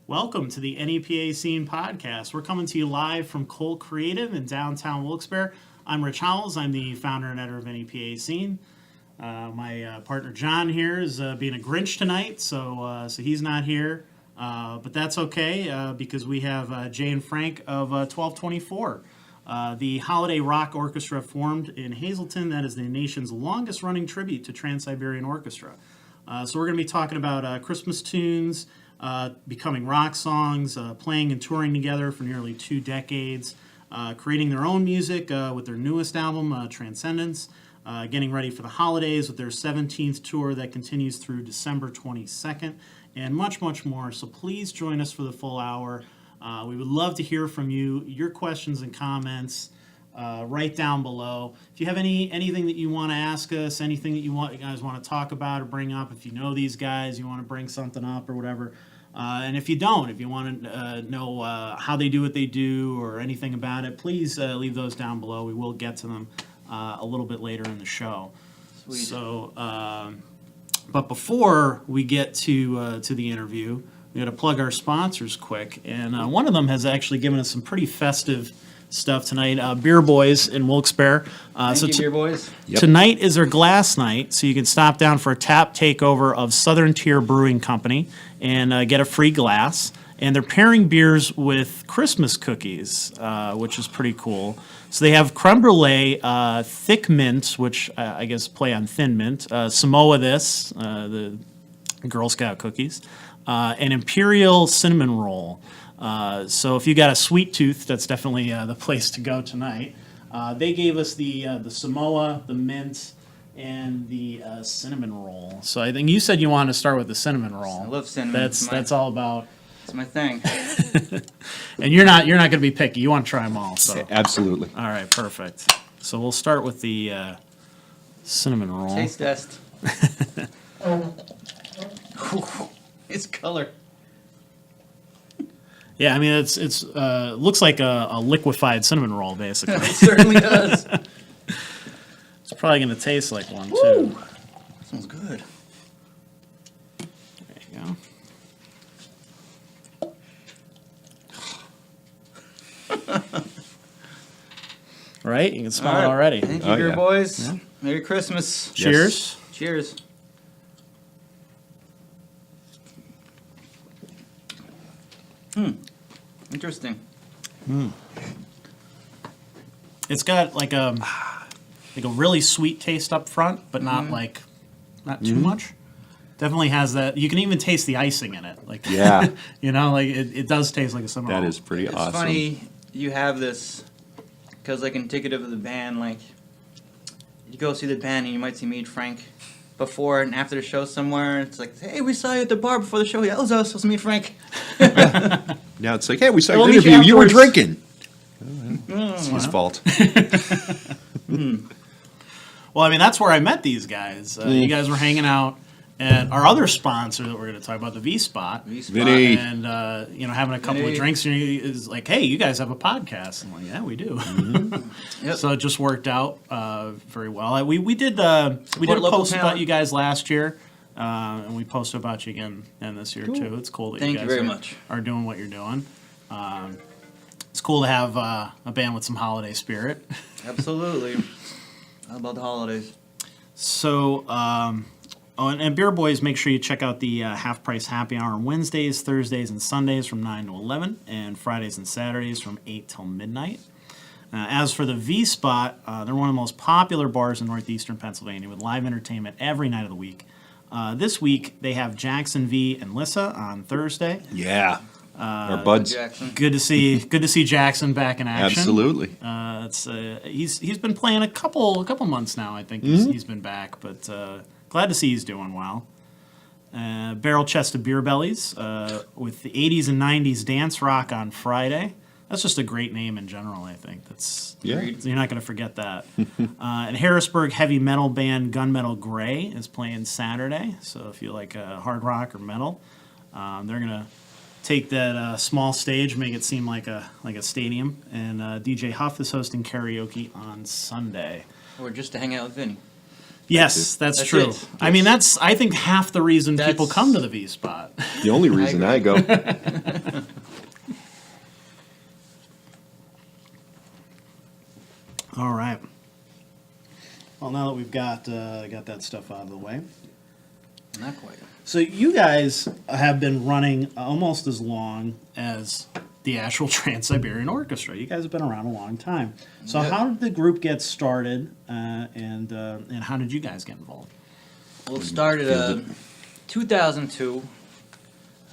Welcome to the NEPA Scene Podcast. We're coming to you live from Cole Creative in downtown Wilkes-Barre. I'm Rich Howells. I'm the founder and editor of NEPA Scene. My partner John here is being a Grinch tonight, so he's not here. But that's okay because we have Jay and Frank of 1224. The holiday rock orchestra formed in Hazleton that is the nation's longest running tribute to Trans-Siberian Orchestra. So we're going to be talking about Christmas tunes, becoming rock songs, playing and touring together for nearly 2 decades, creating their own music with their newest album, Transcendence, getting ready for the holidays with their 17th tour that continues through December 22nd, and much, much more. So please join us for the full hour. We would love to hear from you, your questions and comments right down below. If you have anything that you want to ask us, anything that you guys want to talk about or bring up, if you know these guys, you want to bring something up or whatever. And if you don't, if you want to know how they do what they do or anything about it, please leave those down below. We will get to them a little bit later in the show. Sweet. So, but before we get to the interview, we got to plug our sponsors quick, and one of them has actually given us some pretty festive stuff tonight. Beer Boys in Wilkes-Barre. Thank you, Beer Boys. Yep. Tonight is their glass night, so you can stop down for a tap takeover of Southern Tier Brewing Company and get a free glass. And they're pairing beers with Christmas cookies, which is pretty cool. So they have creme brulee, thick mint, which I guess play on thin mint, Samoa this, the Girl Scout cookies, an Imperial cinnamon roll. So if you got a sweet tooth, that's definitely the place to go tonight. They gave us the Samoa, the mint, and the cinnamon roll. So I think you said you wanted to start with the cinnamon roll. I love cinnamon. That's all about. It's my thing. And you're not going to be picky. You want to try them all. So Absolutely. all right, perfect. So we'll start with the cinnamon roll. Taste test. It's color. Yeah, I mean it's looks like a liquefied cinnamon roll basically. It certainly does. It's probably going to taste like one Woo! too. Smells good. There you go. Right? You can smell All it right. already. Thank you, Oh, Beer yeah. Boys. Yeah. Merry Christmas. Cheers. Cheers. Interesting. It's got like a really sweet taste up front, but not too much. Definitely has that. You can even taste the icing in it. Like Yeah. it does taste like a cinnamon That roll. is pretty It's awesome. funny you have this because, like, indicative of the band. Like, you go see the band and you might see me and Frank before and after the show somewhere. It's like, hey, we saw you at the bar before the show. Yeah, it was us. It was me and Frank. Now it's like, hey, we saw Well, your at least interview. You were afterwards- drinking. It's his fault. Well, I mean, that's where I met these guys. You guys were hanging out at our other sponsor that we're going to talk about, the V-Spot. Vinny. And, having a couple of Vinny. drinks, and he is like, hey, you guys have a podcast. I'm like, yeah, we do. Yep. So it just worked out very well. We did a local post talent. about you guys last year, and we posted about you again this year, too. It's cool that Thank you you guys very much. are doing what you're doing. It's cool to have a band with some holiday spirit. Absolutely. How about the holidays? So, and Beer Boys, make sure you check out the Half Price Happy Hour on Wednesdays, Thursdays, and Sundays from 9 to 11, and Fridays and Saturdays from 8 till midnight. As for the V-Spot, they're one of the most popular bars in Northeastern Pennsylvania with live entertainment every night of the week. This week, they have Jackson V and Lissa on Thursday. Yeah. Our buds. Jackson. Good to see Jackson back in action. Absolutely. He's been playing a couple months now. I think he's been back, but glad to see he's doing well. Barrel Chest of Beer Bellies with the 80s and 90s dance rock on Friday. That's just a great name in general. I think Yeah. you're not going to forget that. And Harrisburg heavy metal band Gunmetal Gray is playing Saturday. So if you like hard rock or metal, they're gonna take that small stage, make it seem like a stadium. And DJ Huff is hosting karaoke on Sunday. Or just to hang out with Vinny. Yes, that's That's true. it. I mean, I think half the reason people That's- come to the V Spot. the only reason I go. All right. Well, now that we've got that stuff out of the way, Not quite. so you guys have been running almost as long as the actual Trans-Siberian Orchestra. You guys have been around a long time. So Yep. how did the group get started, and how did you guys get involved? Well, it started 2002.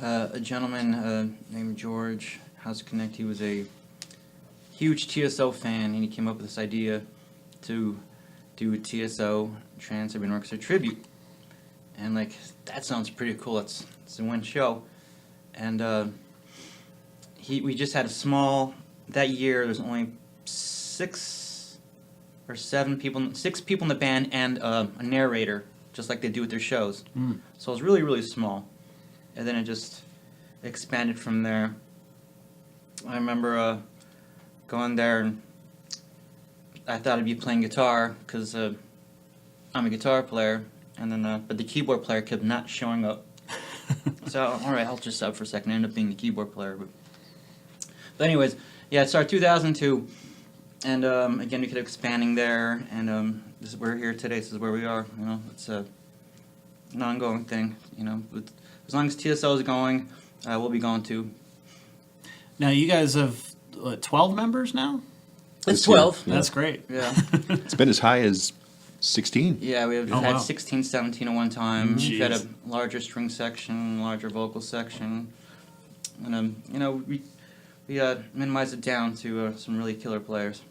A gentleman named George House Connect. He was a huge TSO fan, and he came up with this idea to do a TSO Trans-Siberian Orchestra tribute. And like, that sounds pretty cool. It's a one show, and we just had a small. That year, there's only 6 or 7 people, 6 people in the band, and a narrator, just like they do with their shows. So it was really, really small, and then it just expanded from there. I remember going there, and I thought I'd be playing guitar because I'm a guitar player, and then but the keyboard player kept not showing up. So all right, I'll just sub for a second. I ended up being the keyboard player, but anyways, yeah, it started 2002, and again we kept expanding there, and we're here today. This is where we are. You know, it's an ongoing thing. You know, as long as TSO is going, we'll be going too. Now you guys have 12 members now. It's This year, 12. yeah. That's great. Yeah. It's been as high as 16. Yeah, we've Oh, had wow. 16, 17 at one time. We've had a Jeez. larger string section, larger vocal section, and you know, we minimize it down to some really killer players.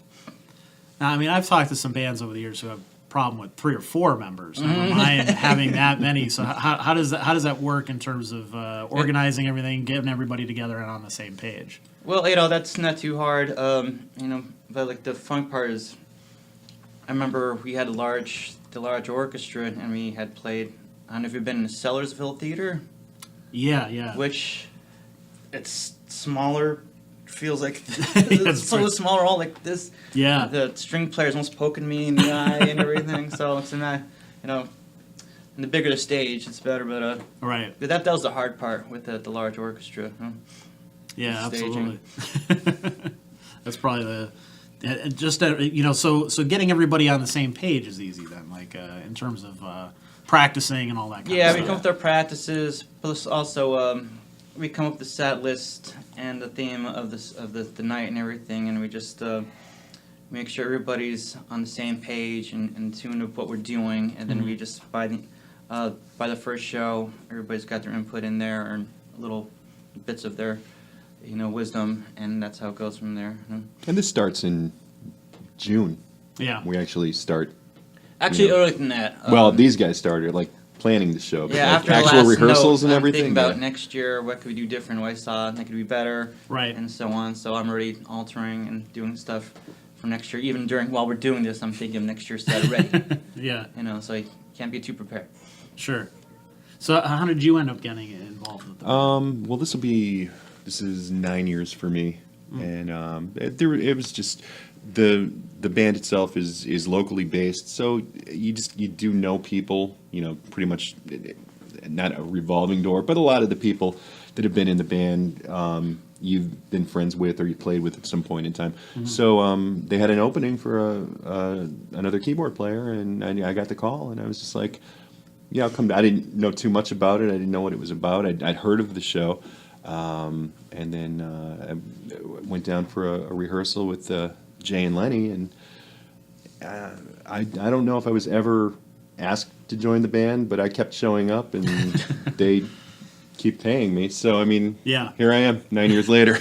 Now, I mean, I've talked to some bands over the years who have a problem with 3 or 4 members. Never mind having that many. So how does that work in terms of organizing everything, getting everybody together and on the same page? Well, you know, that's not too hard. You know, but like the fun part is, I remember we had the large orchestra, and we had played. I don't know if you've been in the Sellersville Theater, Yeah. which it's smaller. Feels like It's it's so smaller, all like this. Yeah. The string player's almost poking me in the eye and everything. So it's not, you know, and the bigger the stage, it's better. Right. But that was the hard part with the large orchestra. Huh? Yeah, Staging. absolutely. That's probably so getting everybody on the same page is easy then, like in terms of practicing and all that kind Yeah, of we stuff. come up with our practices. Plus, also we come up with the set list and the theme of the night and everything, and we just make sure everybody's on the same page and in tune with what we're doing, and then we just by the first show, everybody's got their input in there and little bits of their wisdom, and that's how it goes from there. And this starts in June. Yeah. We actually start. Actually, Yeah. earlier than that. Well, these guys started like planning the show. but, Yeah, like, after the actual last rehearsals note, and I'm everything. thinking about yeah. next year, what could we do different, what I saw, and that could be better, Right. and so on. So I'm already altering and doing stuff for next year. Even while we're doing this, I'm thinking of next year's set already. Yeah, So you can't be too prepared. sure. So how did you end up getting involved with them? Well, this is 9 years for me, and it was just the band itself is locally based, so you do know people, pretty much, not a revolving door, but a lot of the people that have been in the band you've been friends with or you played with at some point in time. So they had an opening for another keyboard player, and I got the call, and I was just like, yeah, I'll come. I didn't know too much about it. I didn't know what it was about. I'd heard of the show, and then I went down for a rehearsal with Jay and Lenny, and I don't know if I was ever asked to join the band, but I kept showing up, and they keep paying me. So I mean, Yeah. here I am 9 years later.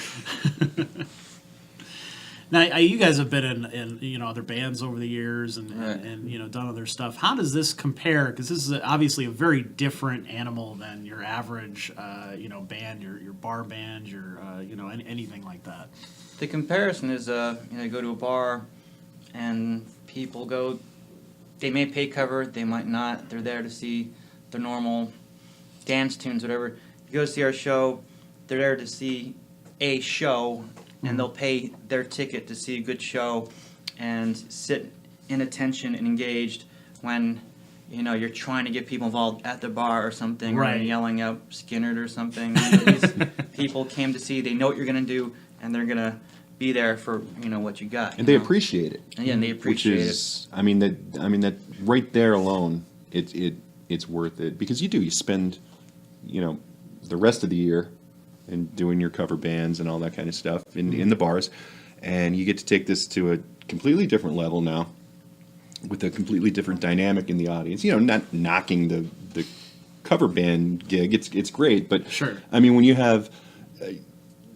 Now, you guys have been in other bands over the years and Right. done other stuff. How does this compare? Because this is obviously a very different animal than your average band, your bar band, your anything like that. The comparison is, you go to a bar, and people go. They may pay cover, they might not. They're there to see the normal dance tunes, whatever. You go see our show, they're there to see a show, and they'll pay their ticket to see a good show, and sit in attention and engaged when, you're trying to get people involved at the bar or something, or Right. you're yelling out Skinner or something. These people came to see, they know what you're going to do, and they're going to be there for, what you got. And they appreciate it. And they appreciate which is, I mean that right there alone, it's worth it, because you spend, the rest of the year and doing your cover bands and all that kind of stuff in the bars, and you get to take this to a completely different level now, with a completely different dynamic in the audience. Not knocking the cover band gig, it's great, but Sure. I mean, when you have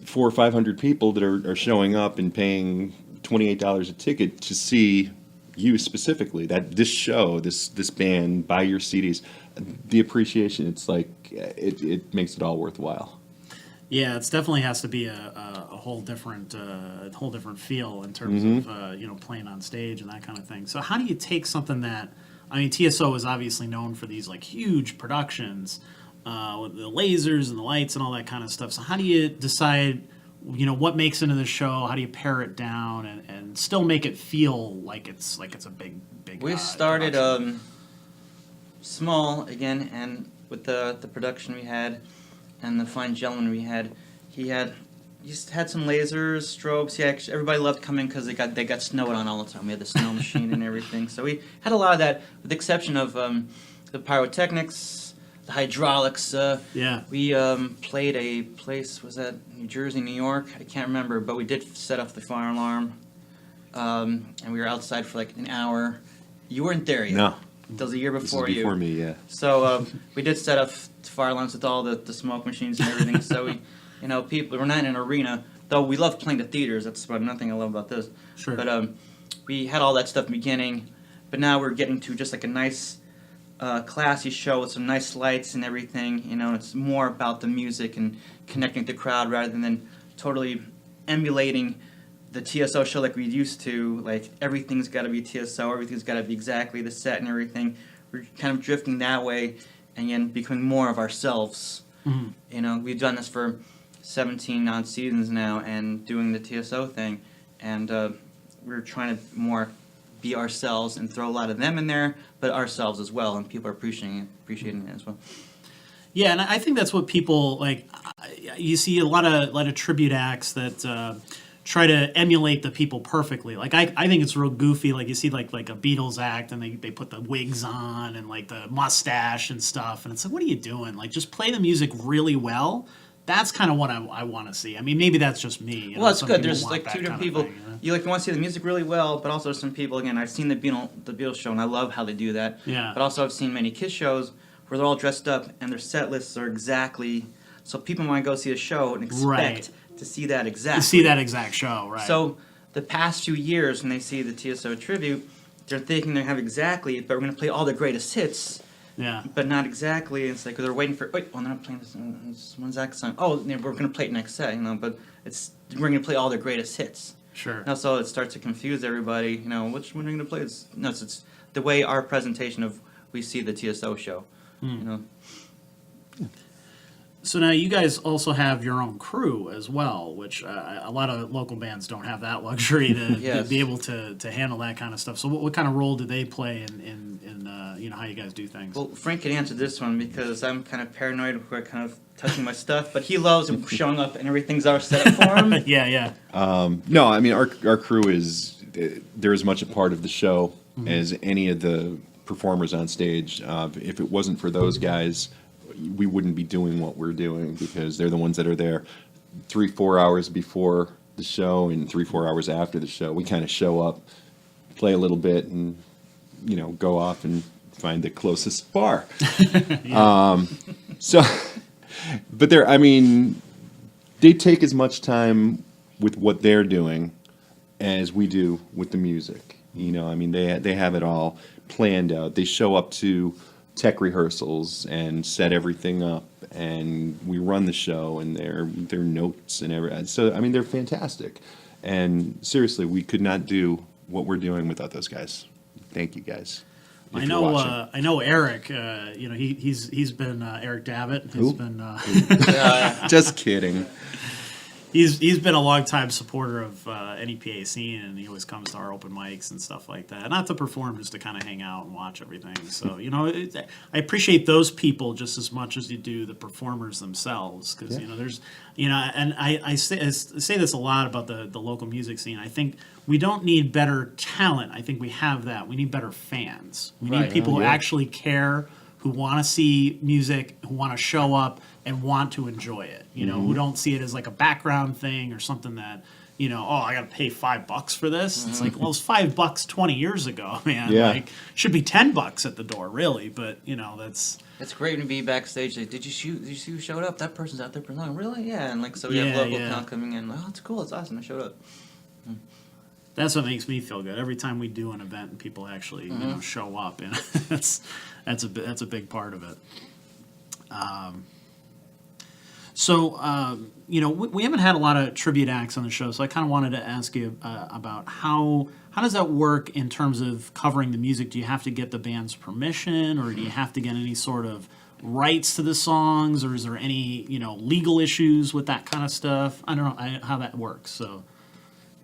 400 or 500 people that are showing up and paying $28 a ticket to see you specifically, that this show, this band, buy your CDs, the appreciation, it's like it makes it all worthwhile. Yeah, it definitely has to be a whole different feel in terms of playing on stage and that kind of thing. So how do you take something that, I mean, TSO is obviously known for these like huge productions with the lasers and the lights and all that kind of stuff. So how do you decide, what makes into the show? How do you pare it down and still make it feel like it's a big? We started small again, and with the production we had and the fine gentleman we had, he just had some lasers, strobes. Everybody loved coming because they got snowed on all the time. We had the snow machine and everything. So we had a lot of that, with the exception of the pyrotechnics, the hydraulics. We played a place, was that New Jersey, New York? I can't remember, but we did set off the fire alarm, and we were outside for like an hour. You weren't there yet. No. That was a year before you. Before me, yeah. So we did set up fire alarms with all the smoke machines and everything. So we, we're not in an arena, though we love playing the theaters. That's about nothing I love about this. Sure. But we had all that stuff in the beginning, but now we're getting to just like a nice, classy show with some nice lights and everything. It's more about the music and connecting with the crowd rather than totally emulating the TSO show like we used to. Like, everything's got to be TSO, everything's got to be exactly the set and everything. We're kind of drifting that way and again becoming more of ourselves. Mm-hmm. We've done this for 17 odd seasons now and doing the TSO thing, and we're trying to more be ourselves and throw a lot of them in there, but ourselves as well, and people are appreciating it as well. Yeah, and I think that's what people like. You see a lot of tribute acts that try to emulate the people perfectly. Like I think it's real goofy. Like you see like a Beatles act and they put the wigs on and like the mustache and stuff, and it's like, what are you doing? Like, just play the music really well. That's kind of what I want to see. I mean, maybe that's just me. Well, it's good. There's like two different people. You want to see the music really well, but also some people. Again, I've seen the Beatles show, and I love how they do that. Yeah. But also, I've seen many Kiss shows where they're all dressed up and their set lists are exactly. So people want to go see a show and expect to see that exact. To see that exact show, right? So the past few years, when they see the TSO tribute, they're thinking they have exactly, but we're going to play all the greatest hits. Yeah. But not exactly. It's like they're waiting for. Wait, they're not playing this one exact song. Oh, we're going to play it next set, But we're going to play all their greatest hits. Sure. So it starts to confuse everybody. Which one are you going to play? It's the way our presentation of we see the TSO show. So now you guys also have your own crew as well, which a lot of local bands don't have that luxury to be able to handle that kind of stuff. So what kind of role do they play in how you guys do things? Well, Frank can answer this one because I'm kind of paranoid with kind of touching my stuff, but he loves showing up and everything's all set up for him. Yeah. No, I mean our crew is they're as much a part of the show as any of the performers on stage. If it wasn't for those guys, we wouldn't be doing what we're doing, because they're the ones that are there 3-4 hours before the show and 3-4 hours after the show. We kind of show up, play a little bit, and go off and find the closest bar. But they take as much time with what they're doing as we do with the music. They have it all planned out. They show up to tech rehearsals and set everything up, and we run the show, and their notes and everything. So they're fantastic, and seriously, we could not do what we're doing without those guys. Thank you, guys. I know Eric. He's been Eric Davitt. He's been Just kidding. he's been a longtime supporter of NEPA Scene, and he always comes to our open mics and stuff like that. Not to perform, just to kind of hang out and watch everything. So I appreciate those people just as much as you do the performers themselves, because there's and I say this a lot about the local music scene. I think we don't need better talent. I think we have that. We need better fans. We need people who actually care, who want to see music, who want to show up and want to enjoy it, who don't see it as like a background thing or something that, I got to pay $5 for this. It's like, well, it's $5 20 years ago, man. Yeah. Like, should be $10 at the door, really. But, that's... It's great to be backstage. Like, did you see who showed up? That person's out there performing. Really? Yeah. And so we have local talent coming in. Like, oh, it's cool. It's awesome. I showed up. That's what makes me feel good. Every time we do an event and people actually, show up, and that's a big part of it. We haven't had a lot of tribute acts on the show, so I kind of wanted to ask you about how does that work in terms of covering the music? Do you have to get the band's permission, or do you have to get any sort of rights to the songs, or is there any legal issues with that kind of stuff? I don't know how that works, so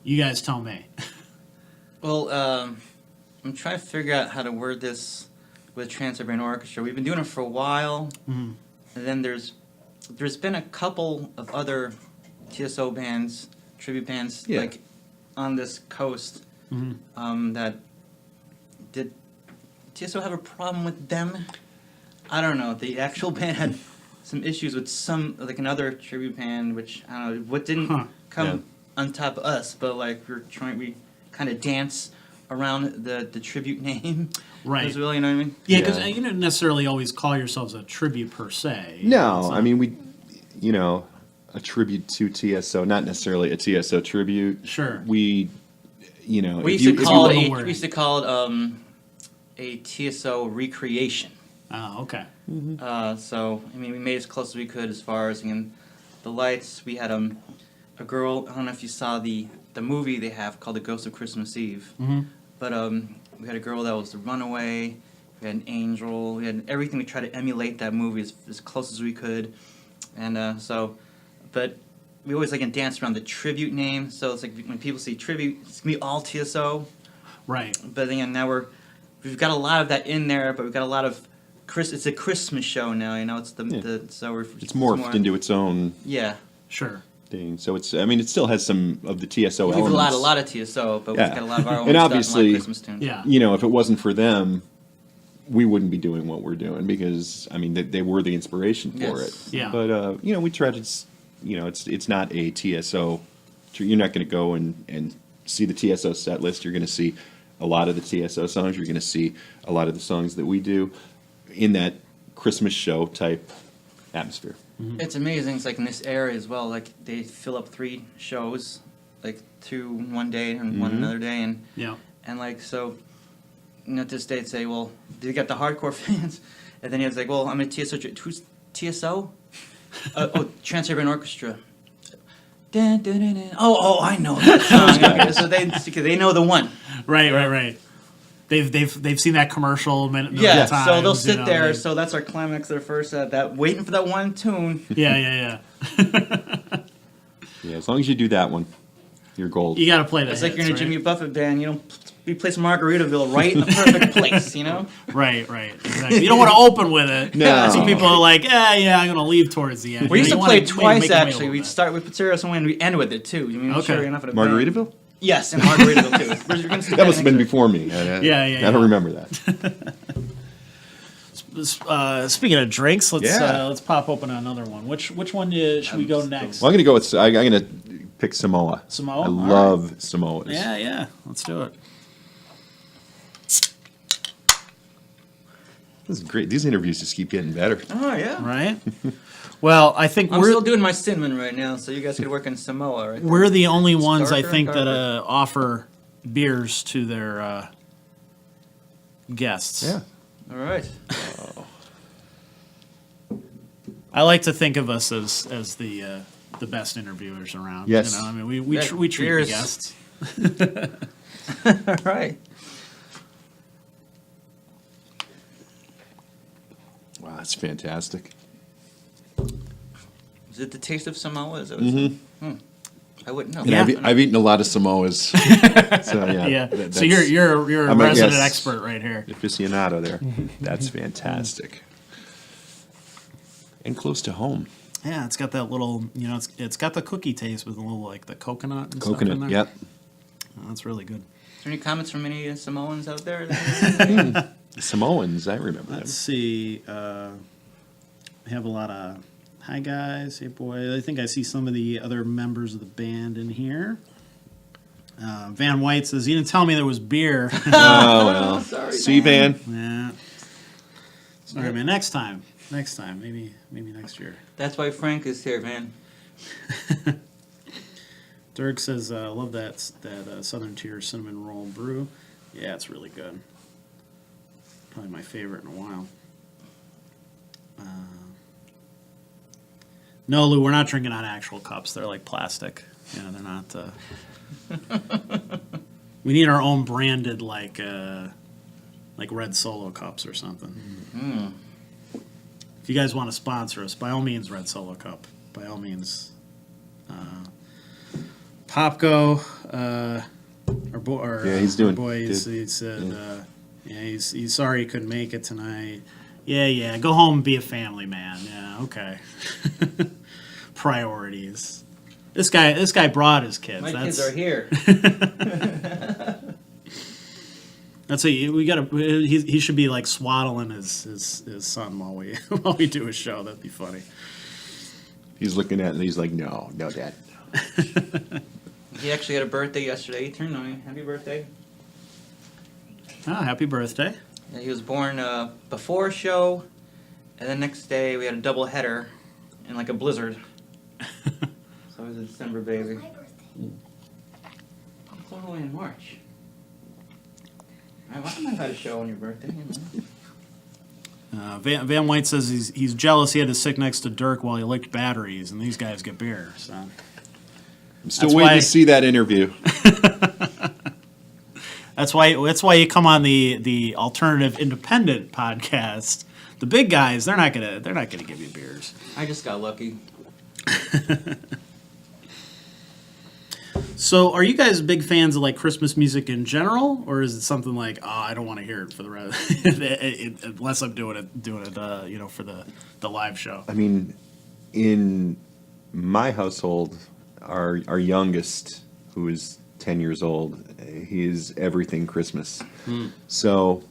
you guys tell me. Well, I'm trying to figure out how to word this with Trans-Siberian Orchestra. We've been doing it for a while, and then there's been a couple of other TSO bands, tribute bands, like on this coast. That did TSO have a problem with them? I don't know. The actual band had some issues with another tribute band, which I don't know what didn't come on top of us, but like we kind of dance around the tribute name. Right. As well, you know what I mean? Yeah, because you don't necessarily always call yourselves a tribute per se. No, I mean, a tribute to TSO, not necessarily a TSO tribute. Sure. We used to call it a TSO recreation. Oh, okay. So I mean, we made as close as we could as far as the lights. We had a girl. I don't know if you saw the movie they have called The Ghost of Christmas Eve. But we had a girl that was the runaway. We had an angel. We had everything. We tried to emulate that movie as close as we could. And but we always dance around the tribute name. So it's like when people see tribute, it's gonna be all TSO. Right. But then now we've got a lot of that in there. But we've got a lot of it's a Christmas show now. It's it's morphed into its own. Yeah. Sure. Thing. So it still has some of the TSO we've elements. A lot of TSO, but we've got a lot of our own and stuff obviously, and Christmas tunes. Yeah. If it wasn't for them, we wouldn't be doing what we're doing, because they were the inspiration for it. Yeah. But we try to, it's not a TSO. You're not going to go and see the TSO set list. You're going to see a lot of the TSO songs. You're going to see a lot of the songs that we do in that Christmas show type atmosphere. It's amazing. It's like in this area as well. Like they fill up 3 shows, like 2 one day and 1 another day, and so. To this day, they'd say, well, you got the hardcore fans, and then he was like, well, I'm a TSO. Who's TSO? Trans-Siberian Orchestra. Dun, dun, dun, dun. Oh, I know that song. Okay, so they know the one. Right. They've seen that commercial many times. So they'll sit there. So that's our climax. Their first that waiting for that one tune. Yeah. Yeah, as long as you do that one, you're gold. You got to play that. It's like you're in a Jimmy Buffett band. We play some Margaritaville right in the perfect place. Right. Exactly. You don't want to open with it. No. So people are like, I'm going to leave towards the end. We used to play twice actually. We'd start with Pizzeria somewhere and we end with it too. Okay. Margaritaville? Yes, and Margaritaville too. That must have been before me. I don't remember that. Speaking of drinks, let's pop open another one. Which one should we go next? Well, I'm gonna go with. I'm gonna pick Samoa. Samoa. I love Samoas. Yeah. Let's do it. This is great. These interviews just keep getting better. Oh yeah. Right. Well, I think I'm still doing my cinnamon right now, so you guys could work in Samoa, right? We're the only ones darker I think and that darker. offer beers to their guests. Yeah. All right. I like to think of us as the best interviewers around. Yes. We treat the cheers. guests. All right. Wow, that's fantastic. Is it the taste of Samoa? Is that what it's I wouldn't know. And Yeah. I've eaten a lot of Samoas. So yeah. Yeah. that's- So you're a I'm a- resident yes. expert right here. aficionado there. That's fantastic. And close to home. Yeah, it's got that little, it's got the cookie taste with a little like the coconut and stuff in Coconut, there. yep. Oh, that's really good. Is there any comments from any Samoans out there? Samoans, I remember them. Let's see. We have a lot of hi guys, hey boy. I think I see some of the other members of the band in here. Van White says, "You didn't tell me there was beer." Oh, well. Sorry, See, Van. Yeah. Sorry, man. Next time. Maybe next year. That's why Frank is here, man. Dirk says, "Love that Southern Tier cinnamon roll brew. Yeah, it's really good. Probably my favorite in a while." No, Lou, we're not drinking out of actual cups. They're like plastic. Yeah, they're not. We need our own branded like Red Solo cups or something. Mm. If you guys want to sponsor us, by all means, Red Solo Cup. By all means, Popko, Yeah, he's doing our boy. He good. said, he's sorry he couldn't make it tonight. Yeah. Go home and be a family man. Yeah, okay. Priorities. This guy brought his kids. My kids are here. That's we got to. He should be like swaddling his son while we do a show. That'd be funny. He's looking at it and he's like, no, Dad. He actually had a birthday yesterday. He turned 9. Happy birthday. Oh, happy birthday! Yeah, he was born before a show, and then next day we had a double header in like a blizzard. So he was a December baby. It's only in March. I might have had a show on your birthday. You know. Van White says he's jealous he had to sit next to Dirk while he licked batteries, and these guys get beer. So I'm still That's waiting why- to see that interview. that's why you come on the alternative independent podcast. The big guys, they're not gonna give you beers. I just got lucky. So, are you guys big fans of like Christmas music in general, or is it something like, oh, I don't want to hear it for the rest, unless I'm doing it, for the live show? I mean, in my household, our youngest, who is 10 years old, he is everything Christmas. So,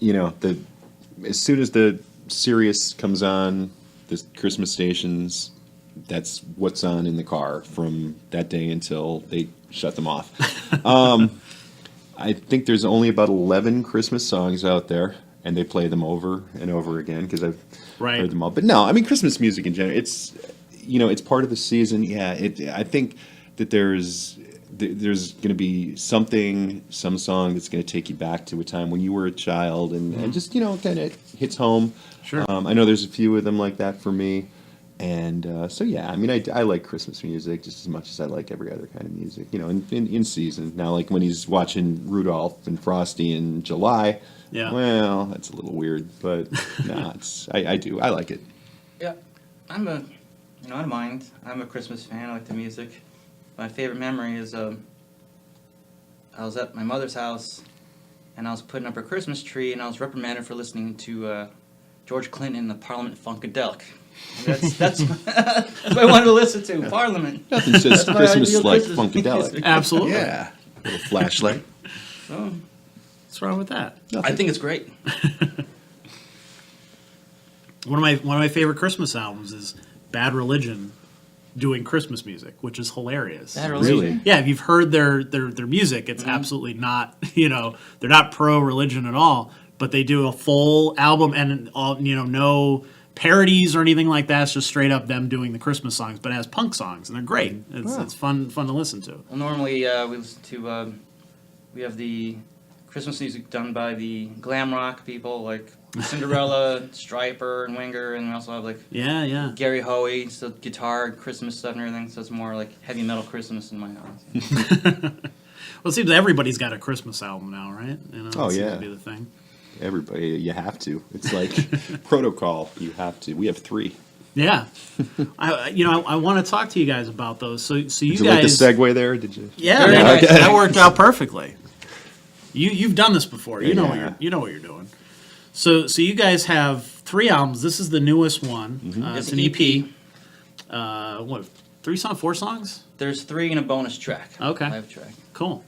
as soon as the Sirius comes on, the Christmas stations, that's what's on in the car from that day until they shut them off. I think there's only about 11 Christmas songs out there, and they play them over and over again because I've Right. heard them all. But no, I mean, Christmas music in general, it's part of the season. Yeah, I think that there's going to be some song that's going to take you back to a time when you were a child and just, kind of hits home. Sure. I know there's a few of them like that for me. And so, yeah, I mean, I like Christmas music just as much as I like every other kind of music, in season. Now, like when he's watching Rudolph and Frosty in July, Yeah. well, that's a little weird, but no, I like it. Yeah, I don't mind. I'm a Christmas fan. I like the music. My favorite memory is I was at my mother's house, and I was putting up her Christmas tree, and I was reprimanded for listening to George Clinton and the Parliament Funkadelic. And that's what I wanted to listen to. Parliament. Nothing says That's my Christmas ideal like Christmas Funkadelic. music. Absolutely. Yeah, little flashlight. So, What's wrong with that? I think it's great. One of my favorite Christmas albums is Bad Religion doing Christmas music, which is hilarious. Bad Religion? Really? Yeah, if you've heard their music, it's absolutely not, they're not pro-religion at all, but they do a full album and all, no parodies or anything like that. It's just straight up them doing the Christmas songs, but it has punk songs, and they're great. It's fun to listen to. Well, normally we listen to, we have the Christmas music done by the glam rock people like Cinderella, Striper, and Winger, and we also have like Yeah. Gary Hoey, so guitar, Christmas stuff and everything, so it's more like heavy metal Christmas in my house. Well, it seems everybody's got a Christmas album now, right? Oh, It seems yeah. to be the thing. Everybody, you have to. It's like protocol. You have to. We have 3. Yeah, I want to talk to you guys about those. So you Did you guys, like the segue there? Did you? yeah, Very nice. that worked out perfectly. You've done this before. You know Yeah. what you're doing. So you guys have 3 albums. This is the newest one. It's an EP. What, 4 songs? There's 3 and a bonus track. Okay. Live track. Cool.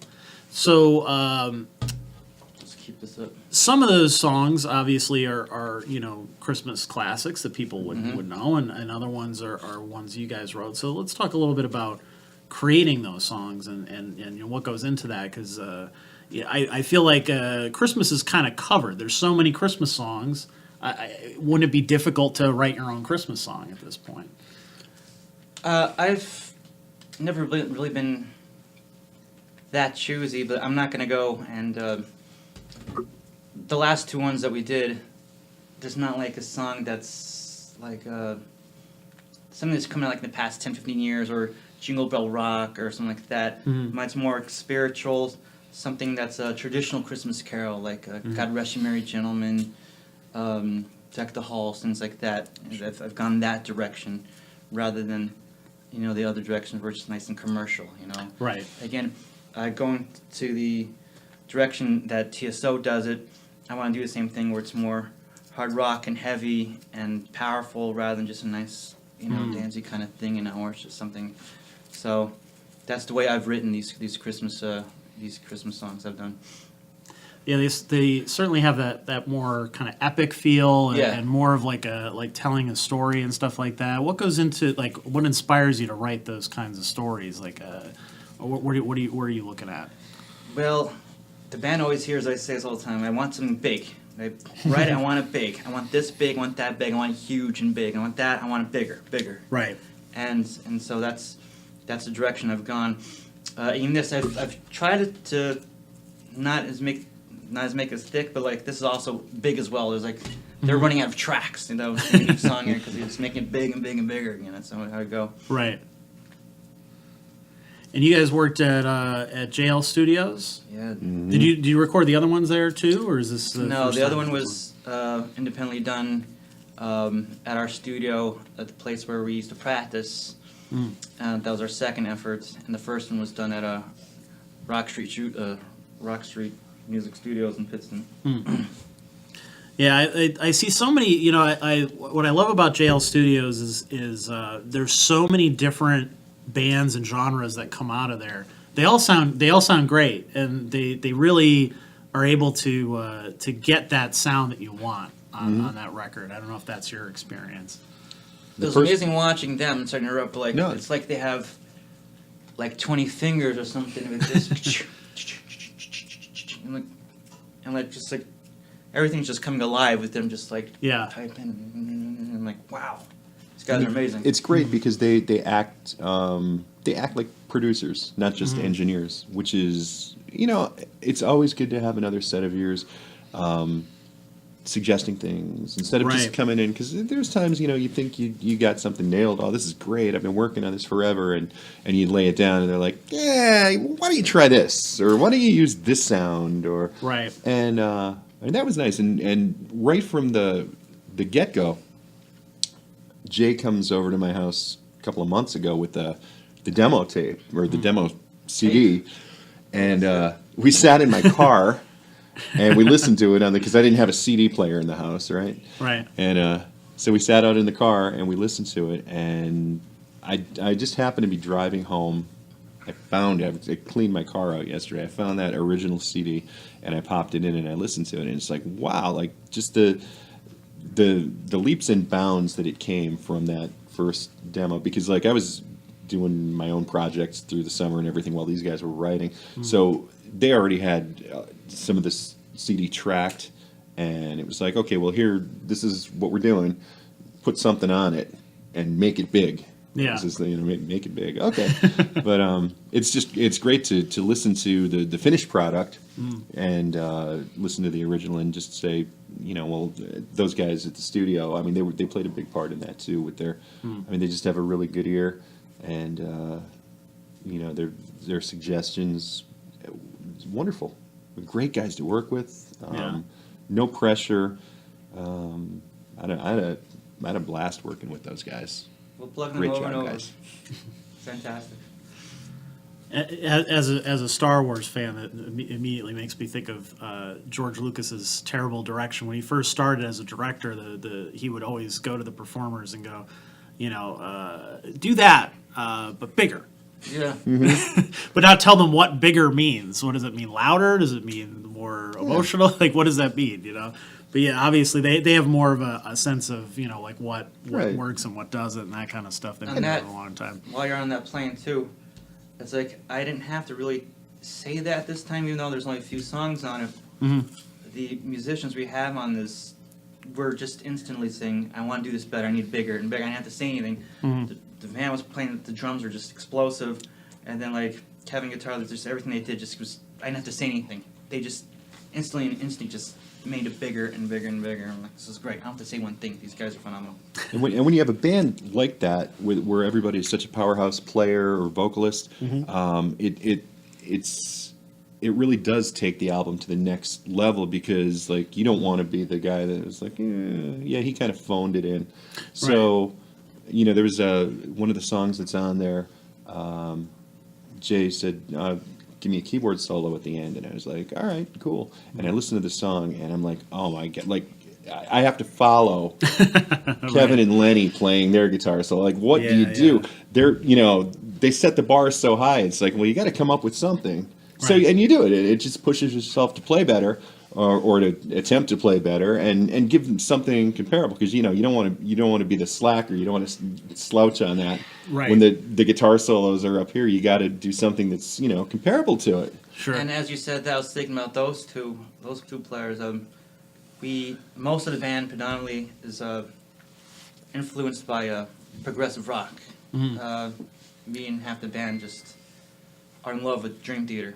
So Let's keep this up. some of those songs obviously are Christmas classics that people would know, and other ones are ones you guys wrote. So let's talk a little bit about creating those songs and what goes into that, because I feel like Christmas is kind of covered. There's so many Christmas songs. Wouldn't it be difficult to write your own Christmas song at this point? I've never really been that choosy, but I'm not going to go and the last 2 ones that we did, there's not like a song that's like something that's come out like in the past 10, 15 years, or Jingle Bell Rock or something like that. Mine's more spiritual, something that's a traditional Christmas carol, like God Rest You Merry Gentlemen, Deck the Halls, things like that. I've gone that direction rather than the other direction where it's just nice and commercial, Right. Again, going to the direction that TSO does it, I want to do the same thing where it's more hard rock and heavy and powerful rather than just a nice, dancey kind of thing, or it's just something. So that's the way I've written these Christmas songs I've done. Yeah, they certainly have that more kind of epic feel and more of like telling a story and stuff like that. What goes into what inspires you to write those kinds of stories? What are you looking at? Well, the band always hears I say this all the time. I want something big. I want it big. I want this big. I want that big. I want it huge and big. I want that. I want it bigger. Right. And so that's the direction I've gone. In this, I've tried to not as make it thick, but this is also big as well. There's they're running out of tracks, in each song here because it's making it big and big and bigger. That's how I go. Right. And you guys worked at JL Studios. Yeah. Did you record the other ones there too, or is this No, the other one was independently done at our studio at the place where we used to practice. That was our second effort, and the first one was done at Rock Street Music Studios in Pittston. Yeah, I see so many. What I love about JL Studios is there's so many different bands and genres that come out of there. They all sound great, and they really are able to get that sound that you want on that record. I don't know if that's your experience. It was amazing watching them. Sorry to interrupt, but No. it's like they have 20 fingers or something with this, and just everything's just coming alive with them, just typing. And I'm like, wow, these guys are amazing. It's great because they act like producers, not just engineers, which is it's always good to have another set of ears suggesting things instead of just Right. coming in, because there's times you think you got something nailed. Oh, this is great, I've been working on this forever, and you lay it down and they're like, yeah, why don't you try this, or why don't you use this sound, or Right. and that was nice. And right from the get-go, Jay comes over to my house a couple of months ago with the demo tape, or the demo CD, and we sat in my car and we listened to it because I didn't have a CD player in the house, right? Right. And so we sat out in the car and we listened to it, and I just happened to be driving home. I cleaned my car out yesterday. I found that original CD and I popped it in and I listened to it, and it's like, wow, just the leaps and bounds that it came from that first demo, because I was doing my own projects through the summer and everything while these guys were writing. So they already had some of this CD tracked, and it was like, okay, well, this is what we're doing. Put something on it and make it big. Yeah. This is make it big. Okay. But it's great to listen to the finished product and listen to the original and just say, well, those guys at the studio, I mean, they played a big part in that too with their, I mean, they just have a really good ear, and their suggestions, wonderful. Great guys to work with. Yeah. No pressure. I had a blast working with those guys. We'll plug them Great over job, and over. guys. Fantastic. As a Star Wars fan, that immediately makes me think of George Lucas's terrible direction. When he first started as a director, he would always go to the performers and go, do that, but bigger. Yeah. But not tell them what bigger means. What does it mean? Louder? Does it mean more emotional? Like, what does that mean? But yeah, obviously they have more of a sense of like what Right. works and what doesn't, and that kind of stuff. They've And been that- doing a long time. While you're on that plane too, it's like I didn't have to really say that this time, even though there's only a few songs on it. Mm-hmm. The musicians we have on this were just instantly saying, "I want to do this better. I need bigger and bigger." I didn't have to say anything. Mm-hmm. The band was playing. The drums were just explosive, and then like Kevin guitar, just everything they did just was. I didn't have to say anything. They just instantly and instinct just made it bigger and bigger and bigger. I'm like, this is great. I don't have to say one thing. These guys are phenomenal. And when you have a band like that, where everybody is such a powerhouse player or vocalist, it really does take the album to the next level, because like you don't want to be the guy that was like, yeah, he kind of phoned it in. So, there was one of the songs that's on there. Jay said, "Give me a keyboard solo at the end," and I was like, "All right, cool." And I listened to the song, and I'm like, "Oh my god!" Like, I have to follow Kevin and Lenny playing their guitar. So, like, what do you do? They're, they set the bar so high. It's like, well, you got to come up with something. So, and you do it. It just pushes yourself to play better, or to attempt to play better, and give them something comparable. Because you don't want to be the slacker. You don't want to slouch on that. Right. When the guitar solos are up here, you got to do something that's comparable to it. Sure. And as you said, that I was thinking about those two players. Most of the band predominantly is influenced by progressive rock. Me and half the band just are in love with Dream Theater.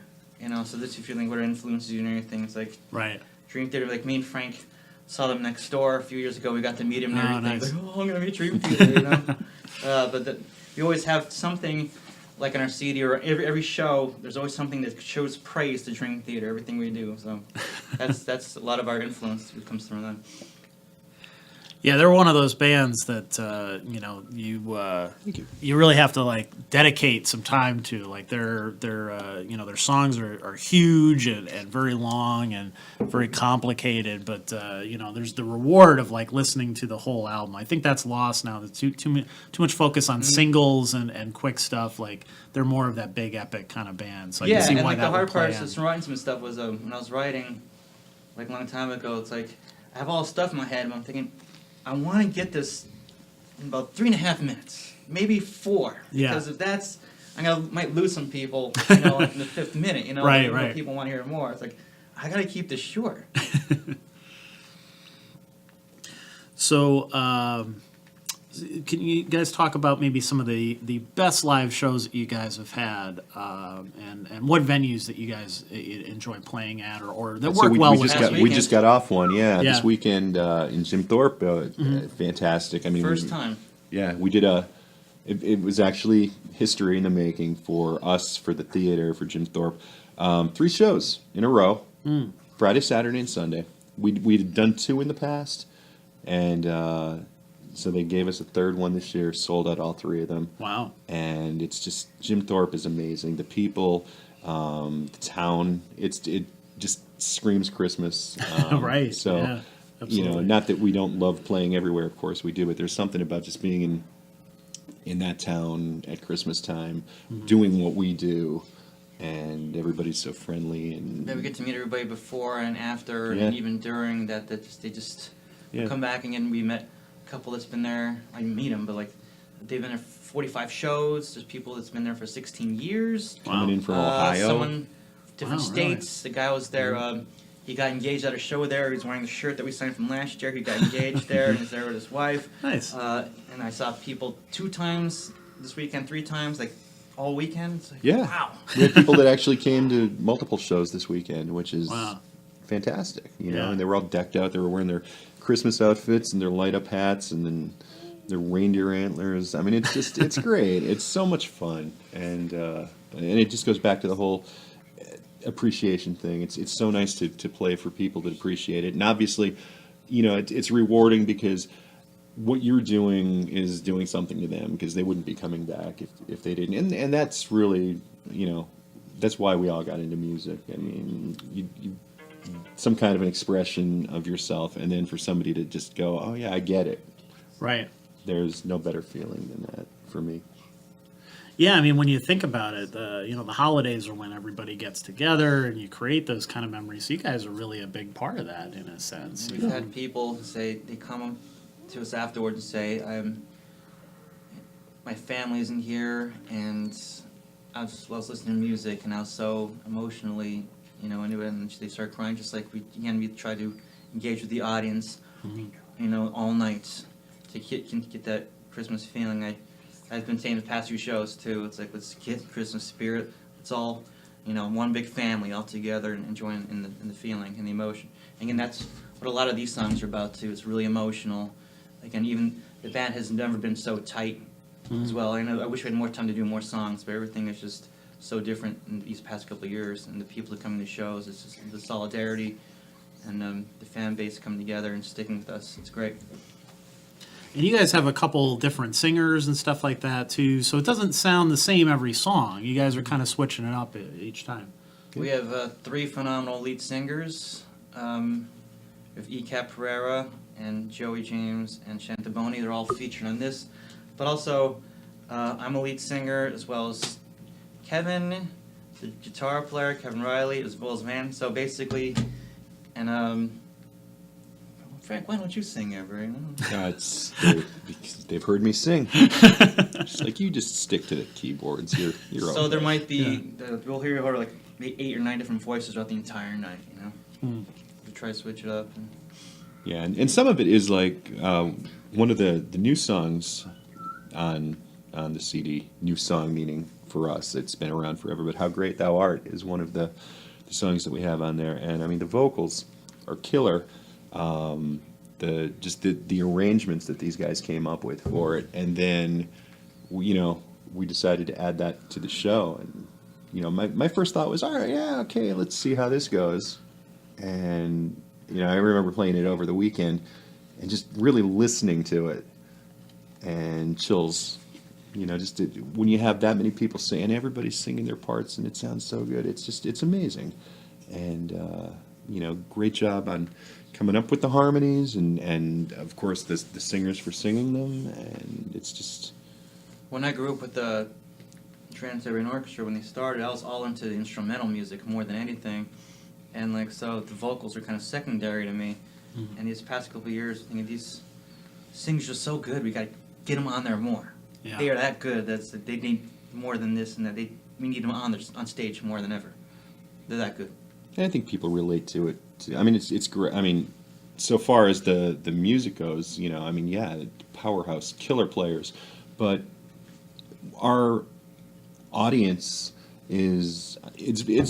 So this you feeling what influences you and everything. It's like Right. Dream Theater. Like me and Frank saw them next door a few years ago. We got to meet him and Oh, everything. nice. Like, I'm gonna meet Dream Theater. We always have something. Like in our CD or every show, there's always something that shows praise to Dream Theater. Everything we do, so that's a lot of our influence that comes from them. Yeah, they're one of those bands that you really have to like dedicate some time to. Like their songs are huge and very long and very complicated, but there's the reward of like listening to the whole album. I think that's lost now. There's too much focus on singles and quick stuff. Like they're more of that big epic kind of band. So I can see and why like that the hard would play part in. is writing some stuff was when I was writing, like a long time ago. It's like I have all this stuff in my head, but I'm thinking I want to get this in about 3.5 minutes, maybe 4. Yeah. Because if that's, might lose some people, in the 5th minute. Right. People want to hear more. It's like I got to keep this short. So, can you guys talk about maybe some of the best live shows that you guys have had, and what venues that you guys enjoy playing at, or that work well with you? We just got off one, Yeah. this weekend in Jim Thorpe. Fantastic. I mean, First time. Yeah, we did it was actually history in the making for us, for the theater, for Jim Thorpe. 3 shows in a row, Friday, Saturday, and Sunday. We'd done 2 in the past, and so they gave us a 3rd one this year, sold out all 3 of them. Wow. And it's just, Jim Thorpe is amazing. The people, the town, it just screams Christmas. Right. So, yeah, absolutely. not that we don't love playing everywhere, of course we do, but there's something about just being in that town at Christmas time, doing what we do, and everybody's so friendly. And Then we get to meet everybody before and after, Yeah. and even during that. They just Yeah. come back again. We met a couple that's been there. I didn't meet them, but like they've been there for 45 shows. There's people that's been there for 16 years. coming in from Ohio. Someone different Wow, really? states. The guy was there. He got engaged at a show there. He's wearing the shirt that we signed from last year. He got engaged there and is there with his wife. Nice. And I saw people 2 times this weekend, 3 times, like all weekend. It's like, Yeah. wow. We had people that actually came to multiple shows this weekend, which is Wow. fantastic. Yeah. And they were all decked out. They were wearing their Christmas outfits and their light up hats and then their reindeer antlers. I mean, it's just, it's great. It's so much fun. And it just goes back to the whole appreciation thing. It's so nice to play for people that appreciate it. And obviously, it's rewarding because what you're doing is doing something to them, because they wouldn't be coming back if they didn't. And that's really, that's why we all got into music. I mean, you some kind of an expression of yourself, and then for somebody to just go, oh yeah, I get it. Right. There's no better feeling than that for me. Yeah, I mean, when you think about it, the holidays are when everybody gets together and you create those kind of memories. So you guys are really a big part of that, in a sense. We've had people say, they come to us afterwards and say, my family isn't here, and I was listening to music, and I was so emotionally, into it, and they start crying, just like we try to engage with the audience, all night to get that Christmas feeling. I've been saying the past few shows too. It's like, let's get Christmas spirit. It's all, one big family all together and enjoying in the feeling and the emotion. And again, that's what a lot of these songs are about too. It's really emotional. Again, even the band has never been so tight as well. I wish we had more time to do more songs, but everything is just so different in these past couple of years. And the people that come to shows, it's just the solidarity and the fan base coming together and sticking with us. It's great. And you guys have a couple different singers and stuff like that too, so it doesn't sound the same every song. You guys are kind of switching it up each time. We have 3 phenomenal lead singers. We have E-Cap Pereira and Joey James and Shantaboni. They're all featured on this. But also, I'm a lead singer, as well as Kevin, the guitar player, Kevin Riley, as well as Van. So basically, and Frank, why don't you sing ever? Because they've heard me sing. Just like, you just stick to the keyboards. You're so okay. there might be, we'll hear like 8 or 9 different voices throughout the entire night, We try to switch it up. Yeah, and some of it is like one of the new songs on the CD. New song meaning for us, it's been around forever. But How Great Thou Art is one of the songs that we have on there, and I mean the vocals are killer. The arrangements that these guys came up with for it, and then we decided to add that to the show. And my first thought was, all right, yeah, okay, let's see how this goes. And I remember playing it over the weekend and just really listening to it, and chills. When you have that many people singing, everybody's singing their parts, and it sounds so good. It's amazing. And great job on coming up with the harmonies, and of course the singers for singing them, and it's just. When I grew up with the Trans-Siberian Orchestra, when they started, I was all into the instrumental music more than anything, and so the vocals are kind of secondary to me. Mm-hmm. And these past couple of years, thinking these singers are so good, we got to get them on there more. Yeah. They are that good. They need more than this and that. We need them on stage more than ever. They're that good. I think people relate to it. I mean, it's great. I mean, so far as the music goes, powerhouse, killer players, but our audience it's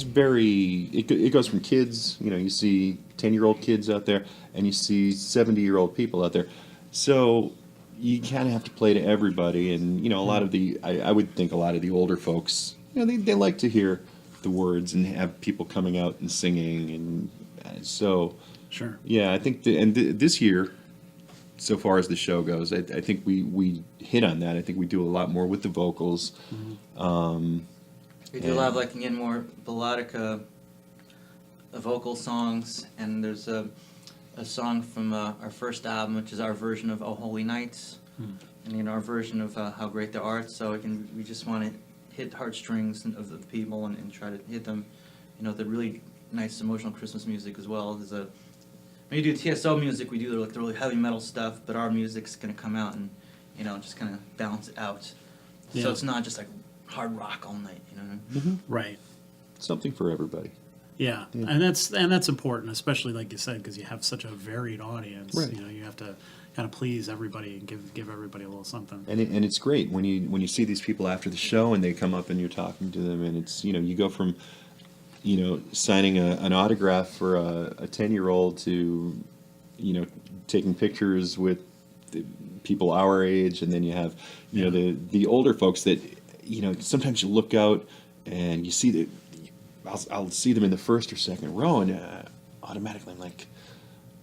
very. It goes from kids. You see 10-year-old kids out there, and you see 70-year-old people out there. So you kind of have to play to everybody, and a lot of I would think a lot of the older folks, they like to hear the words and have people coming out and singing, and so sure. Yeah, I think this year, so far as the show goes, I think we hit on that. I think we do a lot more with the vocals. Mm-hmm. We do a lot of more melodic vocal songs, and there's a song from our first album, which is our version of "Oh Holy Nights," and our version of "How Great Thou Art." So we just want to hit the heartstrings of the people and try to hit them, the really nice emotional Christmas music as well. When you do TSO music, we do the really heavy metal stuff, but our music's going to come out and, just kind of balance it out. Yeah. So it's not just like hard rock all night, Mm-hmm. Right. Something for everybody. Yeah. And that's important, especially like you said, because you have such a varied audience. Right. You have to kind of please everybody and give everybody a little something. And it's great when you see these people after the show and they come up and you're talking to them, and it's you go from signing an autograph for a 10-year-old to taking pictures with the people our age, and then you have the older folks that sometimes you look out and you see I'll see them in the first or second row, and automatically I'm like,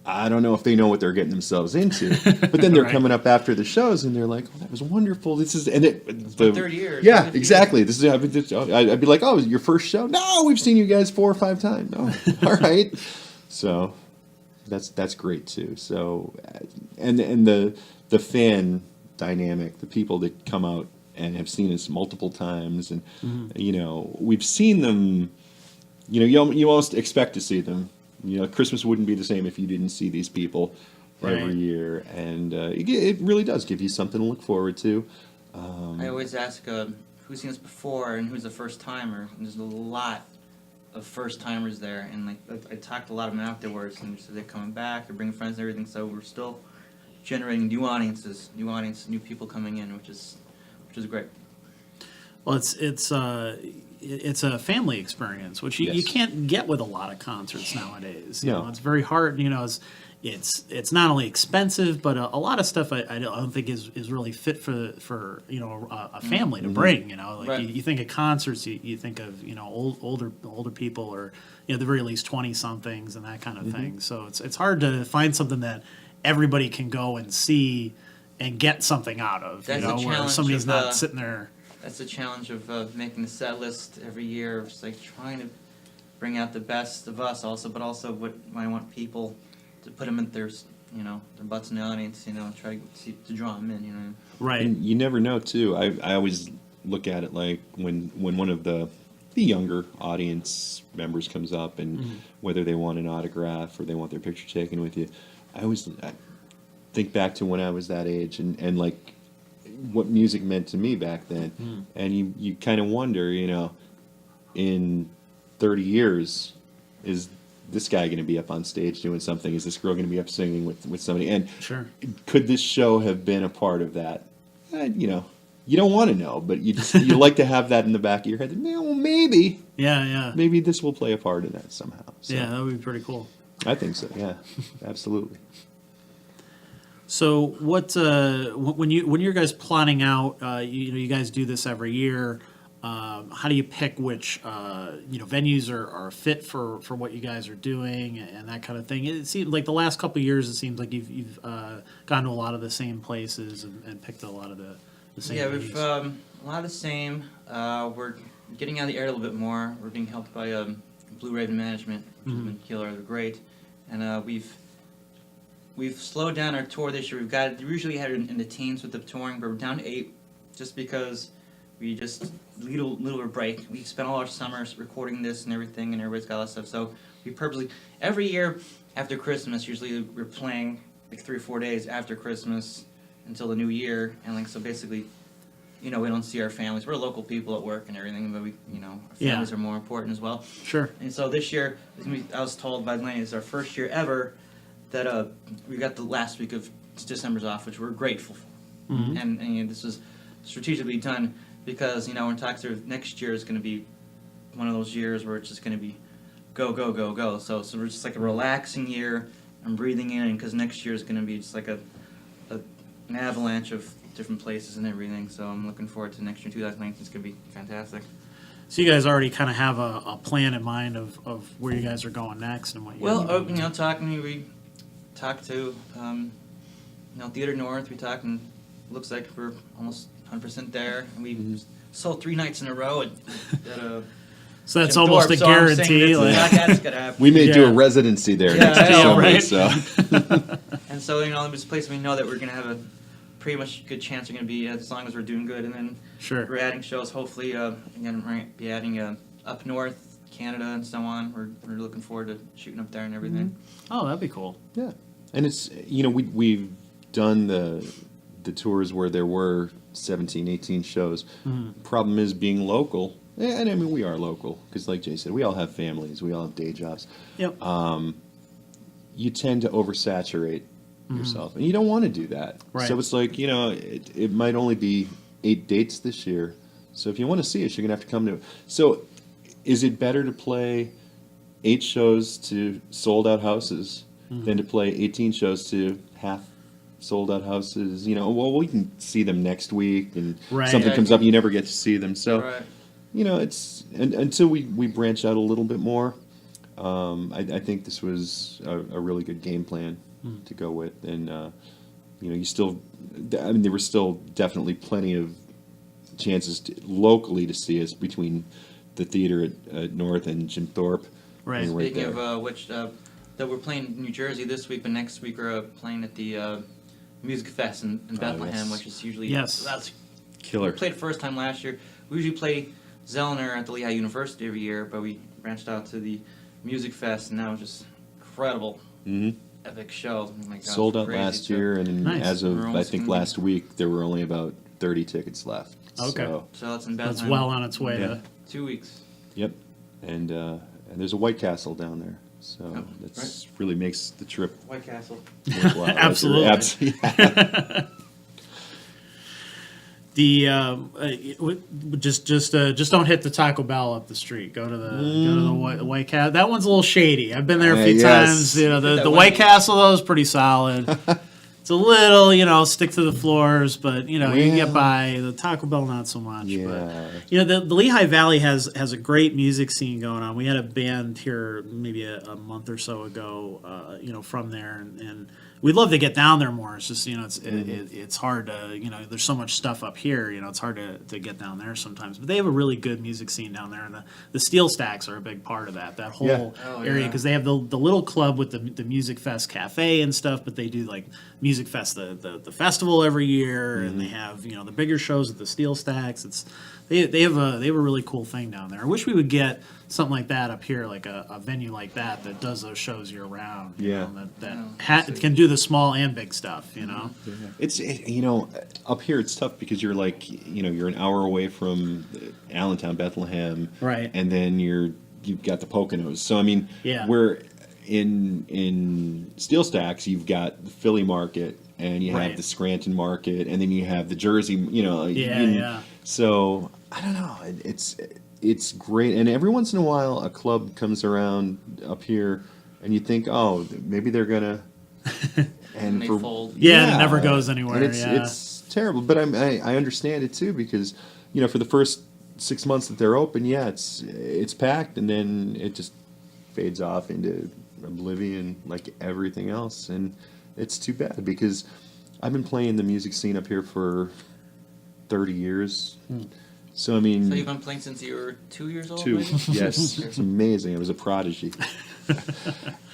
I don't know if they know what they're getting themselves into. But then they're Right. coming up after the shows and they're like, "Oh, that was wonderful. This is my third year. Yeah, Fifth exactly. This is I'd be like, "Oh, your first show? No, we've seen you guys 4 or 5 times. Oh, all right." So that's great too. So and the fan dynamic, the people that come out and have seen us multiple times, and we've seen them. You almost expect to see them. Christmas wouldn't be the same if you didn't see these people every Right. year, and it really does give you something to look forward to. I always ask who's seen us before and who's a first timer. And there's a lot of first timers there, and like I talked to a lot of them afterwards, and so they're coming back, they're bringing friends and everything. So we're still generating new audiences, new people coming in, which is great. Well, it's a family experience, which you Yes. can't get with a lot of concerts nowadays. You No. know, it's very hard. It's not only expensive, but a lot of stuff I don't think is really fit for a family to bring. Like Right. you think of concerts, you think of older people, or the very least 20 somethings and that kind of thing. So it's hard to find something that everybody can go and see and get something out of. That's the where challenge somebody's of, not sitting there. That's the challenge of making the set list every year. It's like trying to bring out the best of us, but also what I want people to put them in their butts in the audience. Try to draw them in. Right. And you never know too. I always look at it like when one of the younger audience members comes up, and whether they want an autograph or they want their picture taken with you, I think back to when I was that age and like what music meant to me back then. And you kind of wonder, in 30 years, is this guy going to be up on stage doing something? Is this girl going to be up singing with somebody? And Sure. could this show have been a part of that? You don't want to know, but you like to have that in the back of your head. Well, maybe Yeah. this will play a part in that somehow. So Yeah, that would be pretty cool. I think so. Yeah, absolutely. So what when you're guys plotting out, you guys do this every year. How do you pick which venues are fit for what you guys are doing and that kind of thing? It seems like the last couple of years, it seems like you've gone to a lot of the same places and picked a lot of the same. Yeah, venues. we've a lot of the same. We're getting out of the air a little bit more. We're being helped by Blue Raven Management, which has been killer. They're great, and we've slowed down our tour this year. We usually had it in the teens with the touring, but we're down to 8, just because we just little break. We spent all our summers recording this and everything, and everybody's got all that stuff. So we purposely every year after Christmas, usually we're playing like 3 or 4 days after Christmas until the new year, and so basically, we don't see our families. We're local people at work and everything, but our families are more important as well. Sure. And so this year, I was told by Lenny, it's our first year ever that we got the last week of December's off, which we're grateful for. And this was strategically done because, when talks are next year is going to be one of those years where it's just going to be go, go, go, go. So we're just like a relaxing year. I'm breathing in because next year is going to be just like an avalanche of different places and everything. So I'm looking forward to next year, 2019. It's going to be fantastic. So you guys already kind of have a plan in mind of where you guys are going next and what you. We talked to Theater North. We talked, and looks like we're almost 100% there. And we sold 3 nights in a row at So that's Jim almost Thorpe, a so I'm saying guarantee. that's gonna happen. We may do Yeah. a residency there Yeah, next I know, December. right? So And so, there's a place we know that we're gonna have a pretty much good chance we're gonna be, as long as we're doing good. And then Sure. we're adding shows. Hopefully, again, we're gonna be adding up north, Canada, and so on. We're looking forward to shooting up there and everything. Oh, that'd be cool. yeah, and it's we've done the tours where there were 17, 18 shows. Problem is being local. And I mean, we are local because, like Jay said, we all have families, we all have day jobs. Yep. You tend to oversaturate yourself, and you don't want to do that. Right. So it's like, it might only be 8 dates this year. So if you want to see us, you're gonna have to come to it. So, is it better to play 8 shows to sold out houses than to play 18 shows to half sold out houses? Well, we can see them next week, and Right. something Yeah. comes up, you never get to see them. So. Right. It's until we branch out a little bit more. I think this was a really good game plan to go with, and you still, I mean, there were still definitely plenty of chances locally to see us between the theater at North and Jim Thorpe. Right. Speaking of which, that we're playing in New Jersey this week, but next week we're playing at the Musikfest in Bethlehem, yes. which is usually Yes. Killer. We played first time last year. We usually play Zellner at the Lehigh University every year, but we branched out to the Musikfest, and that was just incredible. Mm-hmm. Epic show. Oh my God, Sold out crazy. last year, and Nice. as of We're I almost think gonna be- last week, there were only about 30 tickets left. Okay. So that's in That's Bethlehem. well on its way Yeah. to. 2 weeks. Yep, and there's a White Castle down there, so Oh, that's really makes the trip White Castle. worthwhile. Absolutely. Yeah. Just don't hit the Taco Bell up the street. Go to the White Castle. That one's a little shady. I've been there a few Yes. times. You know, That the one- White Castle though is pretty solid. It's a little, stick to the floors, but you Well. get by. The Taco Bell not so much. Yeah. But the Lehigh Valley has a great music scene going on. We had a band here maybe a month or so ago, from there, and we'd love to get down there more. It's just it's hard to there's so much stuff up here. It's hard to get down there sometimes. But they have a really good music scene down there, and the Steel Stacks are a big part of that whole Yeah. Oh, area yeah. because they have the little club with the Musikfest Cafe and stuff. But they do like Musikfest the festival every year, and they have the bigger shows at the Steel Stacks. They have a really cool thing down there. I wish we would get something like that up here, like a venue like that does those shows year round. Yeah. That can do the small and big stuff. It's up here it's tough because you're like you're an hour away from Allentown, Bethlehem, Right. and then you've got the Poconos. So I mean, Yeah. we're in Steel Stacks. You've got the Philly market, and you Right. have the Scranton market, and then you have the Jersey. Yeah. So I don't know. It's great, and every once in a while a club comes around up here, and you think, oh, maybe they're gonna. And they fold. Yeah, and it never goes anywhere, And yeah. it's terrible, but I understand it too because for the first 6 months that they're open, it's packed, and then it just fades off into oblivion like everything else, and it's too bad because I've been playing the music scene up here for 30 years. So I mean, So you've been playing since you were 2 years old? 2, maybe? yes, it's amazing. I was a prodigy,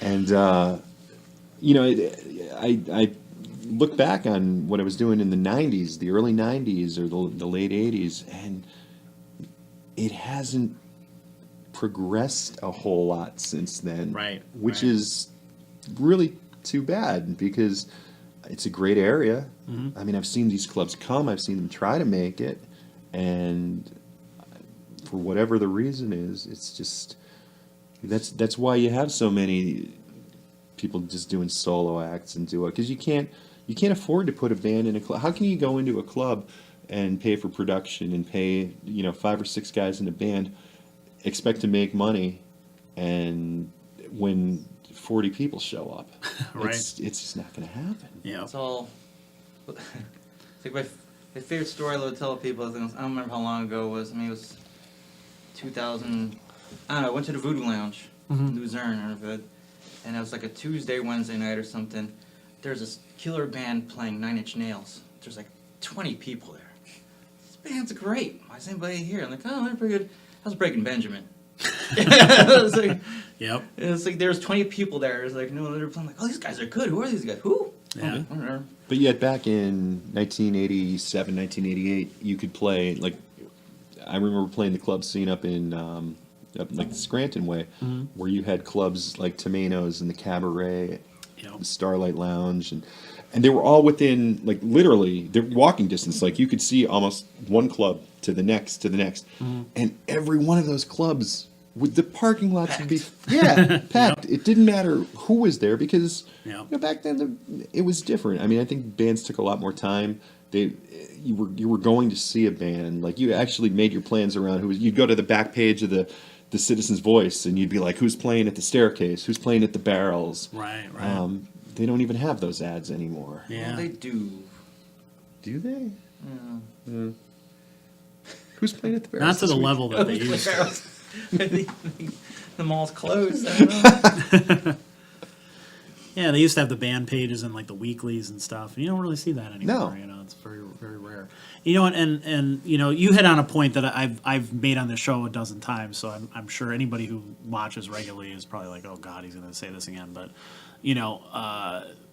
and I look back on what I was doing in the '90s, the early '90s or the late '80s, and it hasn't progressed a whole lot since then. Right, which right. is really too bad because it's a great area. Mm-hmm. I mean, I've seen these clubs come, I've seen them try to make it, and for whatever the reason is, it's just that's why you have so many people just doing solo acts and do it because you can't afford to put a band in a club. How can you go into a club and pay for production and pay 5 or 6 guys in a band, expect to make money, and when 40 people show up, Right. it's just not going to happen. Yeah. It's all. It's like my favorite story I love to tell people. I don't remember how long ago it was. I mean, it was 2000. I don't know. I went to the Voodoo Lounge in Luzerne, and it was like a Tuesday, Wednesday night or something. There's this killer band playing 9 Inch Nails. There's like 20 people there. This band's great. Why is anybody here? I'm like, oh, they're pretty good. That was Breaking Benjamin. It was like, Yep. it's like there's 20 people there. It's like, no, they're playing like, oh, these guys are good. Who are these guys? Who? Yeah. Okay, whatever. But yet back in 1987, 1988, you could play, like, I remember playing the club scene up in, up like the Scranton way, where you had clubs like Tomatoes and the Cabaret, Yep. the Starlight Lounge, and they were all within, like, literally, they're walking distance. Like, you could see almost one club to the next, and every one of those clubs, with the parking lots would be packed. It didn't matter who was there because Yep. back then it was different. I mean, I think bands took a lot more time. You were going to see a band, like you actually made your plans around who. You'd go to the back page of the Citizen's Voice and you'd be like, who's playing at the Staircase, who's playing at the Barrels. Right. Right. They don't even have those ads anymore. Yeah. Well, they do. Do they? Yeah. Who's playing at the Barrels? Not to this the week? level that they used to. The mall's closed. I don't know. Yeah, they used to have the band pages and like the weeklies and stuff. And you don't really see that anymore. No. You know, it's very, very rare. You know, and you know, you hit on a point that I've made on the show a dozen times. So I'm sure anybody who watches regularly is probably like, oh God, he's going to say this again. But you know,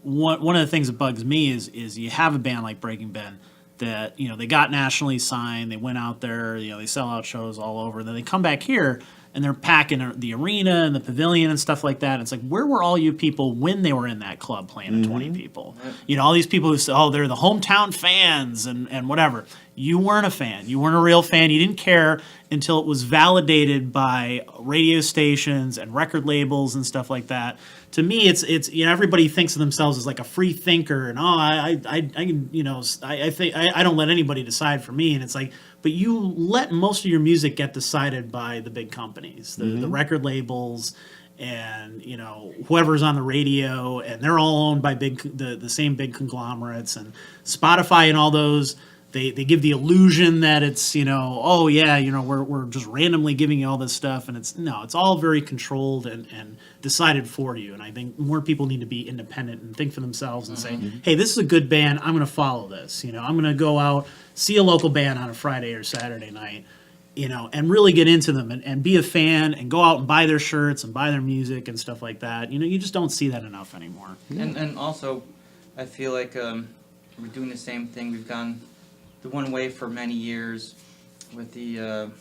one of the things that bugs me is you have a band like Breaking Ben that, you know, they got nationally signed, they went out there, you know, they sell out shows all over, and then they come back here and they're packing the arena and the pavilion and stuff like that. And it's like, where were all you people when they were in that club playing to 20 people? You know, all these people who say, oh, they're the hometown fans and whatever. You weren't a fan. You weren't a real fan. You didn't care until it was validated by radio stations and record labels and stuff like that. To me, it's you know, everybody thinks of themselves as like a free thinker, and I you know, I think I don't let anybody decide for me, and it's like, but you let most of your music get decided by the big companies, the record labels, and you know, whoever's on the radio, and they're all owned by the same big conglomerates, and Spotify and all those. They give the illusion that it's, you know, oh yeah, you know, we're just randomly giving you all this stuff, and it's all very controlled and decided for you. And I think more people need to be independent and think for themselves and say, hey, this is a good band, I'm going to follow this. You know, I'm going to go out, see a local band on a Friday or Saturday night, you know, and really get into them and be a fan and go out and buy their shirts and buy their music and stuff like that. You know, you just don't see that enough anymore. And also, I feel like we're doing the same thing. We've gone the one way for many years with the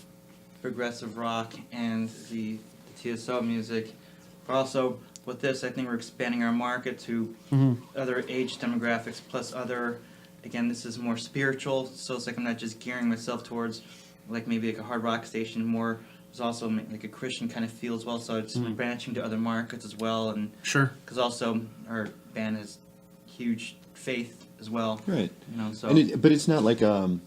progressive rock and the TSO music. But also with this, I think we're expanding our market to other age demographics, plus other, again, this is more spiritual, so it's like I'm not just gearing myself towards like maybe like a hard rock station, more there's also like a Christian kind of feel as well, so it's branching to other markets as well. And Sure. because also our band has huge faith as well. Right. You know, so. But it's not like and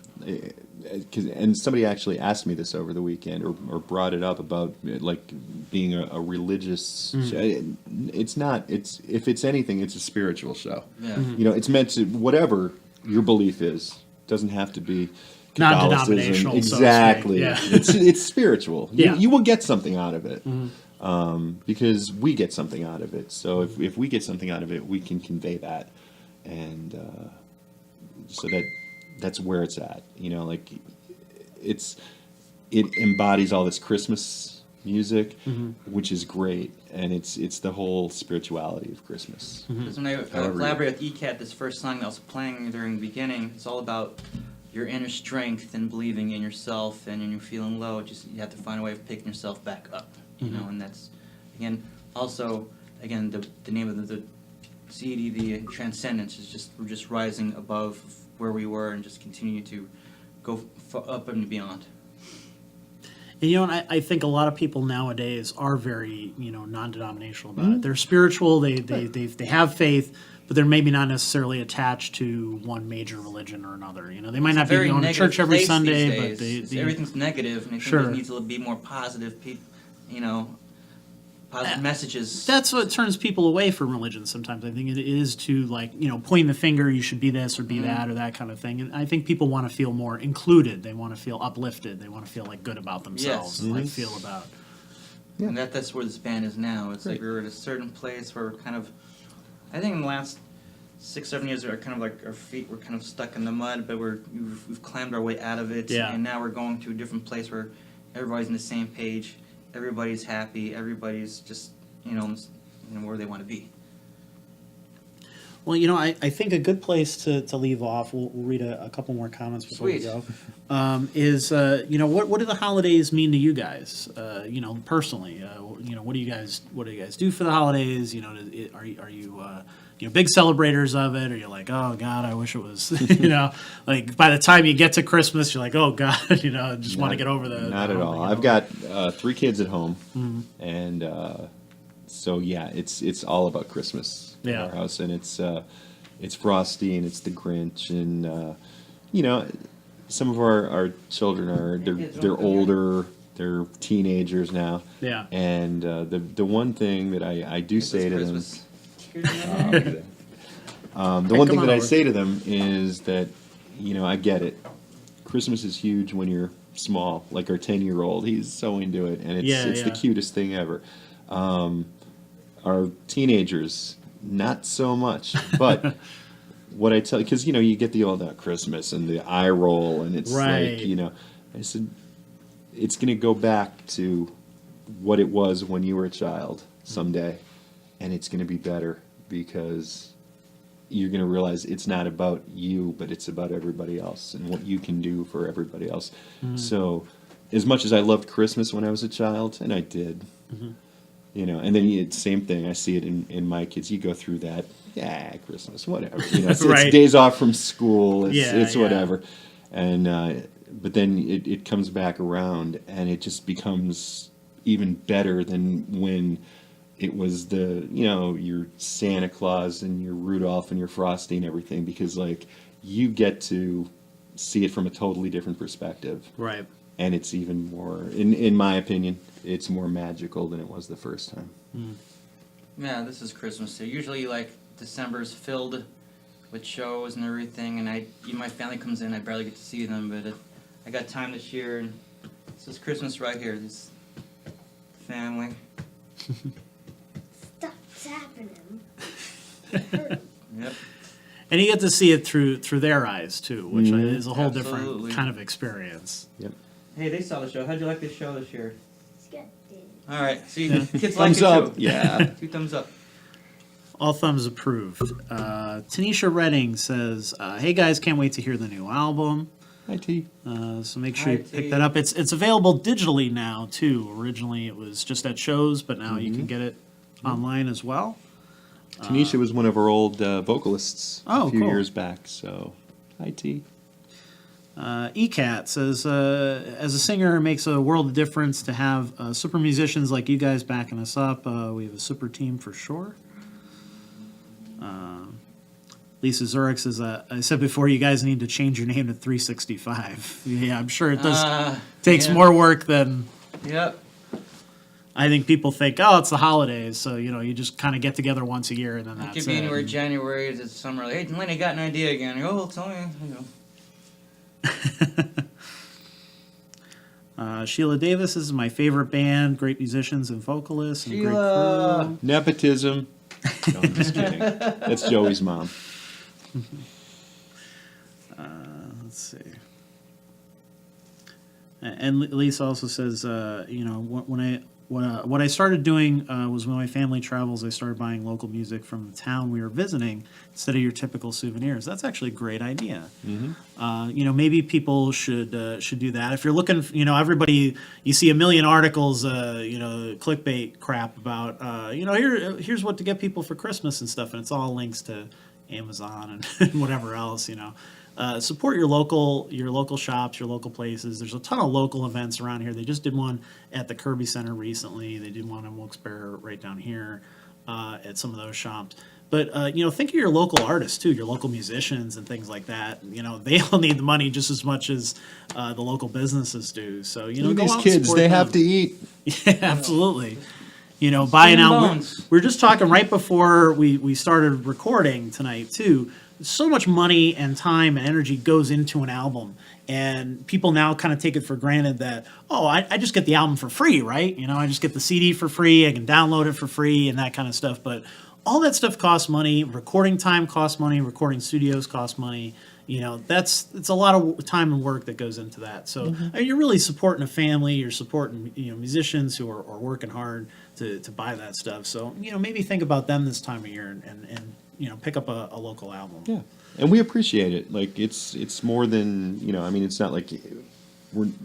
somebody actually asked me this over the weekend or brought it up about like being a religious show. It's not. It's if it's anything, it's a spiritual show. Yeah. You know, it's meant to whatever your belief is. Doesn't have to be Non-denominational, exactly. So to speak. Yeah. It's spiritual. Yeah. You will get something out of it. Because we get something out of it. So if we get something out of it, we can convey that. And so that's where it's at, you know, like it embodies all this Christmas music, which is great, and it's the whole spirituality of Christmas. Because when I collaborated with ECAT, this first song that I was playing during the beginning, it's all about your inner strength and believing in yourself, and when you're feeling low, just you have to find a way of picking yourself back up, you know, and that's, again, also, again, the name of the CD, the Transcendence, is just, we're just rising above where we were and just continue to go up and beyond. And, you know, and I think a lot of people nowadays are very, you know, non-denominational about it. They're spiritual, they have faith, but they're maybe not necessarily attached to one major religion or another. You know, they might not be going to church every Sunday, but everything's negative, and I think Sure. there needs to be more positive, you know, positive messages. That's what turns people away from religion sometimes. I think it is to, like, you know, pointing the finger, you should be this or be that or that kind of thing. And I think people want to feel more included. They want to feel uplifted. They want to feel, like, good about themselves and, like, feel about... Yeah. And that's where this band is now. It's like we're at a certain place where we're kind of... I think in the last 6-7 years, we're kind of like our feet were kind of stuck in the mud, but we've climbed our way out of it. Yeah. And now we're going to a different place where everybody's on the same page. Everybody's happy. Everybody's just, you know, where they want to be. Well, you know, I think a good place to leave off, we'll read a couple more comments before we go, is, you know, what do the holidays mean to you guys, you know, personally? You know, what do you guys do for the holidays? You know, are you you know, big celebrators of it, or you're like, oh God, I wish it was, you know, like by the time you get to Christmas, you're like, oh God, you know, I just want to get over the... Not at all. I've got 3 kids at home, and so yeah, it's all about Christmas in our house, and it's Frosty, and it's the Grinch, and you know, some of our children they're older, they're teenagers now, and the one thing that I do say to them. The one thing that I say to them is that, you know, I get it. Christmas is huge when you're small, like our 10-year-old. He's so into it, and it's the cutest thing ever. Our teenagers, not so much, but what I tell you, because you get the old Christmas and the eye roll, and it's right. like, I said, it's going to go back to what it was when you were a child someday, and it's going to be better because you're going to realize it's not about you, but it's about everybody else and what you can do for everybody else. So as much as I loved Christmas when I was a child, and I did, and then same thing, I see it in my kids. You go through that, Christmas, whatever. It's days off from school, it's whatever. And but then it comes back around, and it just becomes even better than when it was your Santa Claus and your Rudolph and your Frosty and everything, because you get to see it from a totally different perspective. Right. And it's even more, in my opinion, it's more magical than it was the first time. Yeah, this is Christmas too. Usually December's filled with shows and everything, and my family comes in, I barely get to see them, but I got time this year, and this is Christmas right here, this family. Stuff's happening. Yep. And you get to see it through their eyes too, which is a whole Absolutely. different kind of experience. Yep. Hey, they saw the show. How'd you like the show this year? It's good, dude. All right, see, kids like it Thumbs up. too. Yeah. 2 thumbs up. All thumbs approved. Tanisha Redding says, "Hey guys, can't wait to hear the new album. Hi, T. So make sure you Hi, pick T. that up. It's available digitally now too. Originally it was just at shows, but now you can get it online as well." Tanisha was one of our old vocalists Oh, a few cool. years back, so hi, T. ECAT says, as a singer, it makes a world of difference to have super musicians like you guys backing us up. We have a super team for sure. Lisa Zurich says, I said before, you guys need to change your name to 365. Yeah, I'm sure it does takes more work than Yep. I think people think. Oh, it's the holidays, so you just kind of get together once a year and then It that's could be it. anywhere January to summer. Hey, Lenny, got an idea again. Oh, well, tell me. Sheila Davis is my favorite band. Great musicians and vocalists and Sheila. great crew. Nepotism. No, I'm just kidding. That's Joey's mom. Let's see. And Lisa also says, what I started doing was when my family travels, I started buying local music from the town we were visiting instead of your typical souvenirs. That's actually a great idea. Maybe people should do that. If you're looking, everybody, you see a million articles, clickbait crap about, here's what to get people for Christmas and stuff, and it's all links to Amazon and whatever else, support your local shops, your local places. There's a ton of local events around here. They just did one at the Kirby Center recently. They did one in Wilkes-Barre right down here at some of those shops. But think of your local artists too, your local musicians and things like that. They all need the money just as much as the local businesses do. So go These out and kids, support they them. have to eat. Yeah, absolutely. Buying out. bones. We were just talking right before we started recording tonight too. So much money and time and energy goes into an album, and people now kind of take it for granted that, I just get the album for free, right? I just get the CD for free, I can download it for free and that kind of stuff. But all that stuff costs money. Recording time costs money. Recording studios cost money. It's a lot of time and work that goes into that. So you're really supporting a family. You're supporting musicians who are working hard to buy that stuff. So maybe think about them this time of year and pick up a local album. Yeah, and we appreciate it. It's more than it's not like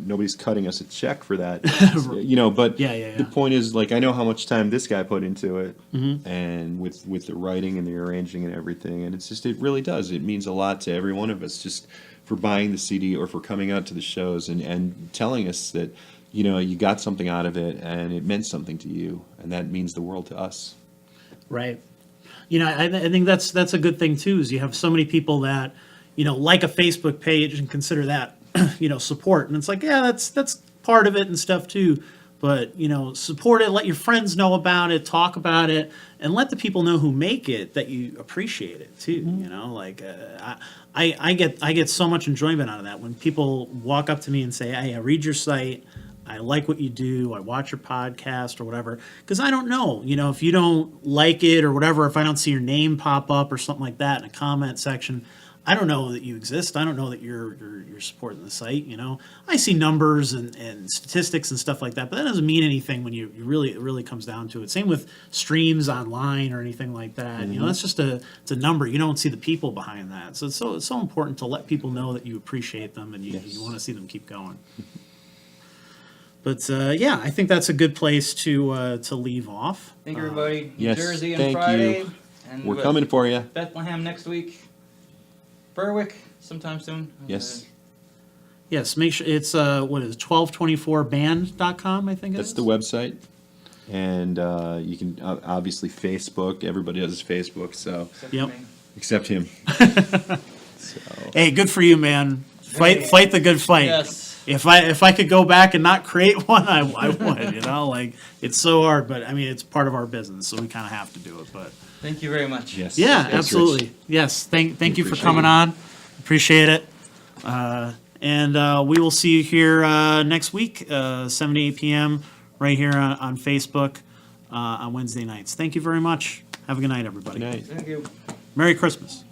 nobody's cutting us a check for that. But Yeah. the point is, I know how much time this guy put into it, and with the writing and the arranging and everything, and it really does. It means a lot to every one of us, just for buying the CD or for coming out to the shows and telling us that you got something out of it and it meant something to you, and that means the world to us. Right. I think that's a good thing too. Is you have so many people that like a Facebook page and consider that support, and it's like, yeah, that's part of it and stuff too. but support it, let your friends know about it, talk about it, and let the people know who make it that you appreciate it too. I get so much enjoyment out of that when people walk up to me and say, "Hey, I read your site. I like what you do. I watch your podcast or whatever." Because I don't know, if you don't like it or whatever, if I don't see your name pop up or something like that in a comment section, I don't know that you exist. I don't know that you're supporting the site. I see numbers and statistics and stuff like that, but that doesn't mean anything when it really comes down to it. Same with streams online or anything like that. That's just it's a number. You don't see the people behind that. So it's so important to let people know that you appreciate them and you want to see them keep going. But I think that's a good place to leave off. Thank you, everybody. Yes, New Jersey on thank Friday. you. And We're coming for you. Bethlehem next week. Berwick sometime soon. Yes. Yes, make sure it's 1224band.com, I think That's the website. And you can obviously Facebook. Everybody has Facebook, so Except Yep. for me. except him. So, Hey, good for you, man. Fight the good fight. Yes. If I could go back and not create one, I would. It's so hard, but I mean it's part of our business, so we kind of have to do it. But Thank you very much. yes. yeah, Thanks, absolutely. Rich. Yes, thank you for appreciate coming it. on. Appreciate it. And we will see you here next week, 7 to 8 p.m. right here on Facebook on Wednesday nights. Thank you very much. Have a good night, everybody. Good night. Thank you. Merry Christmas.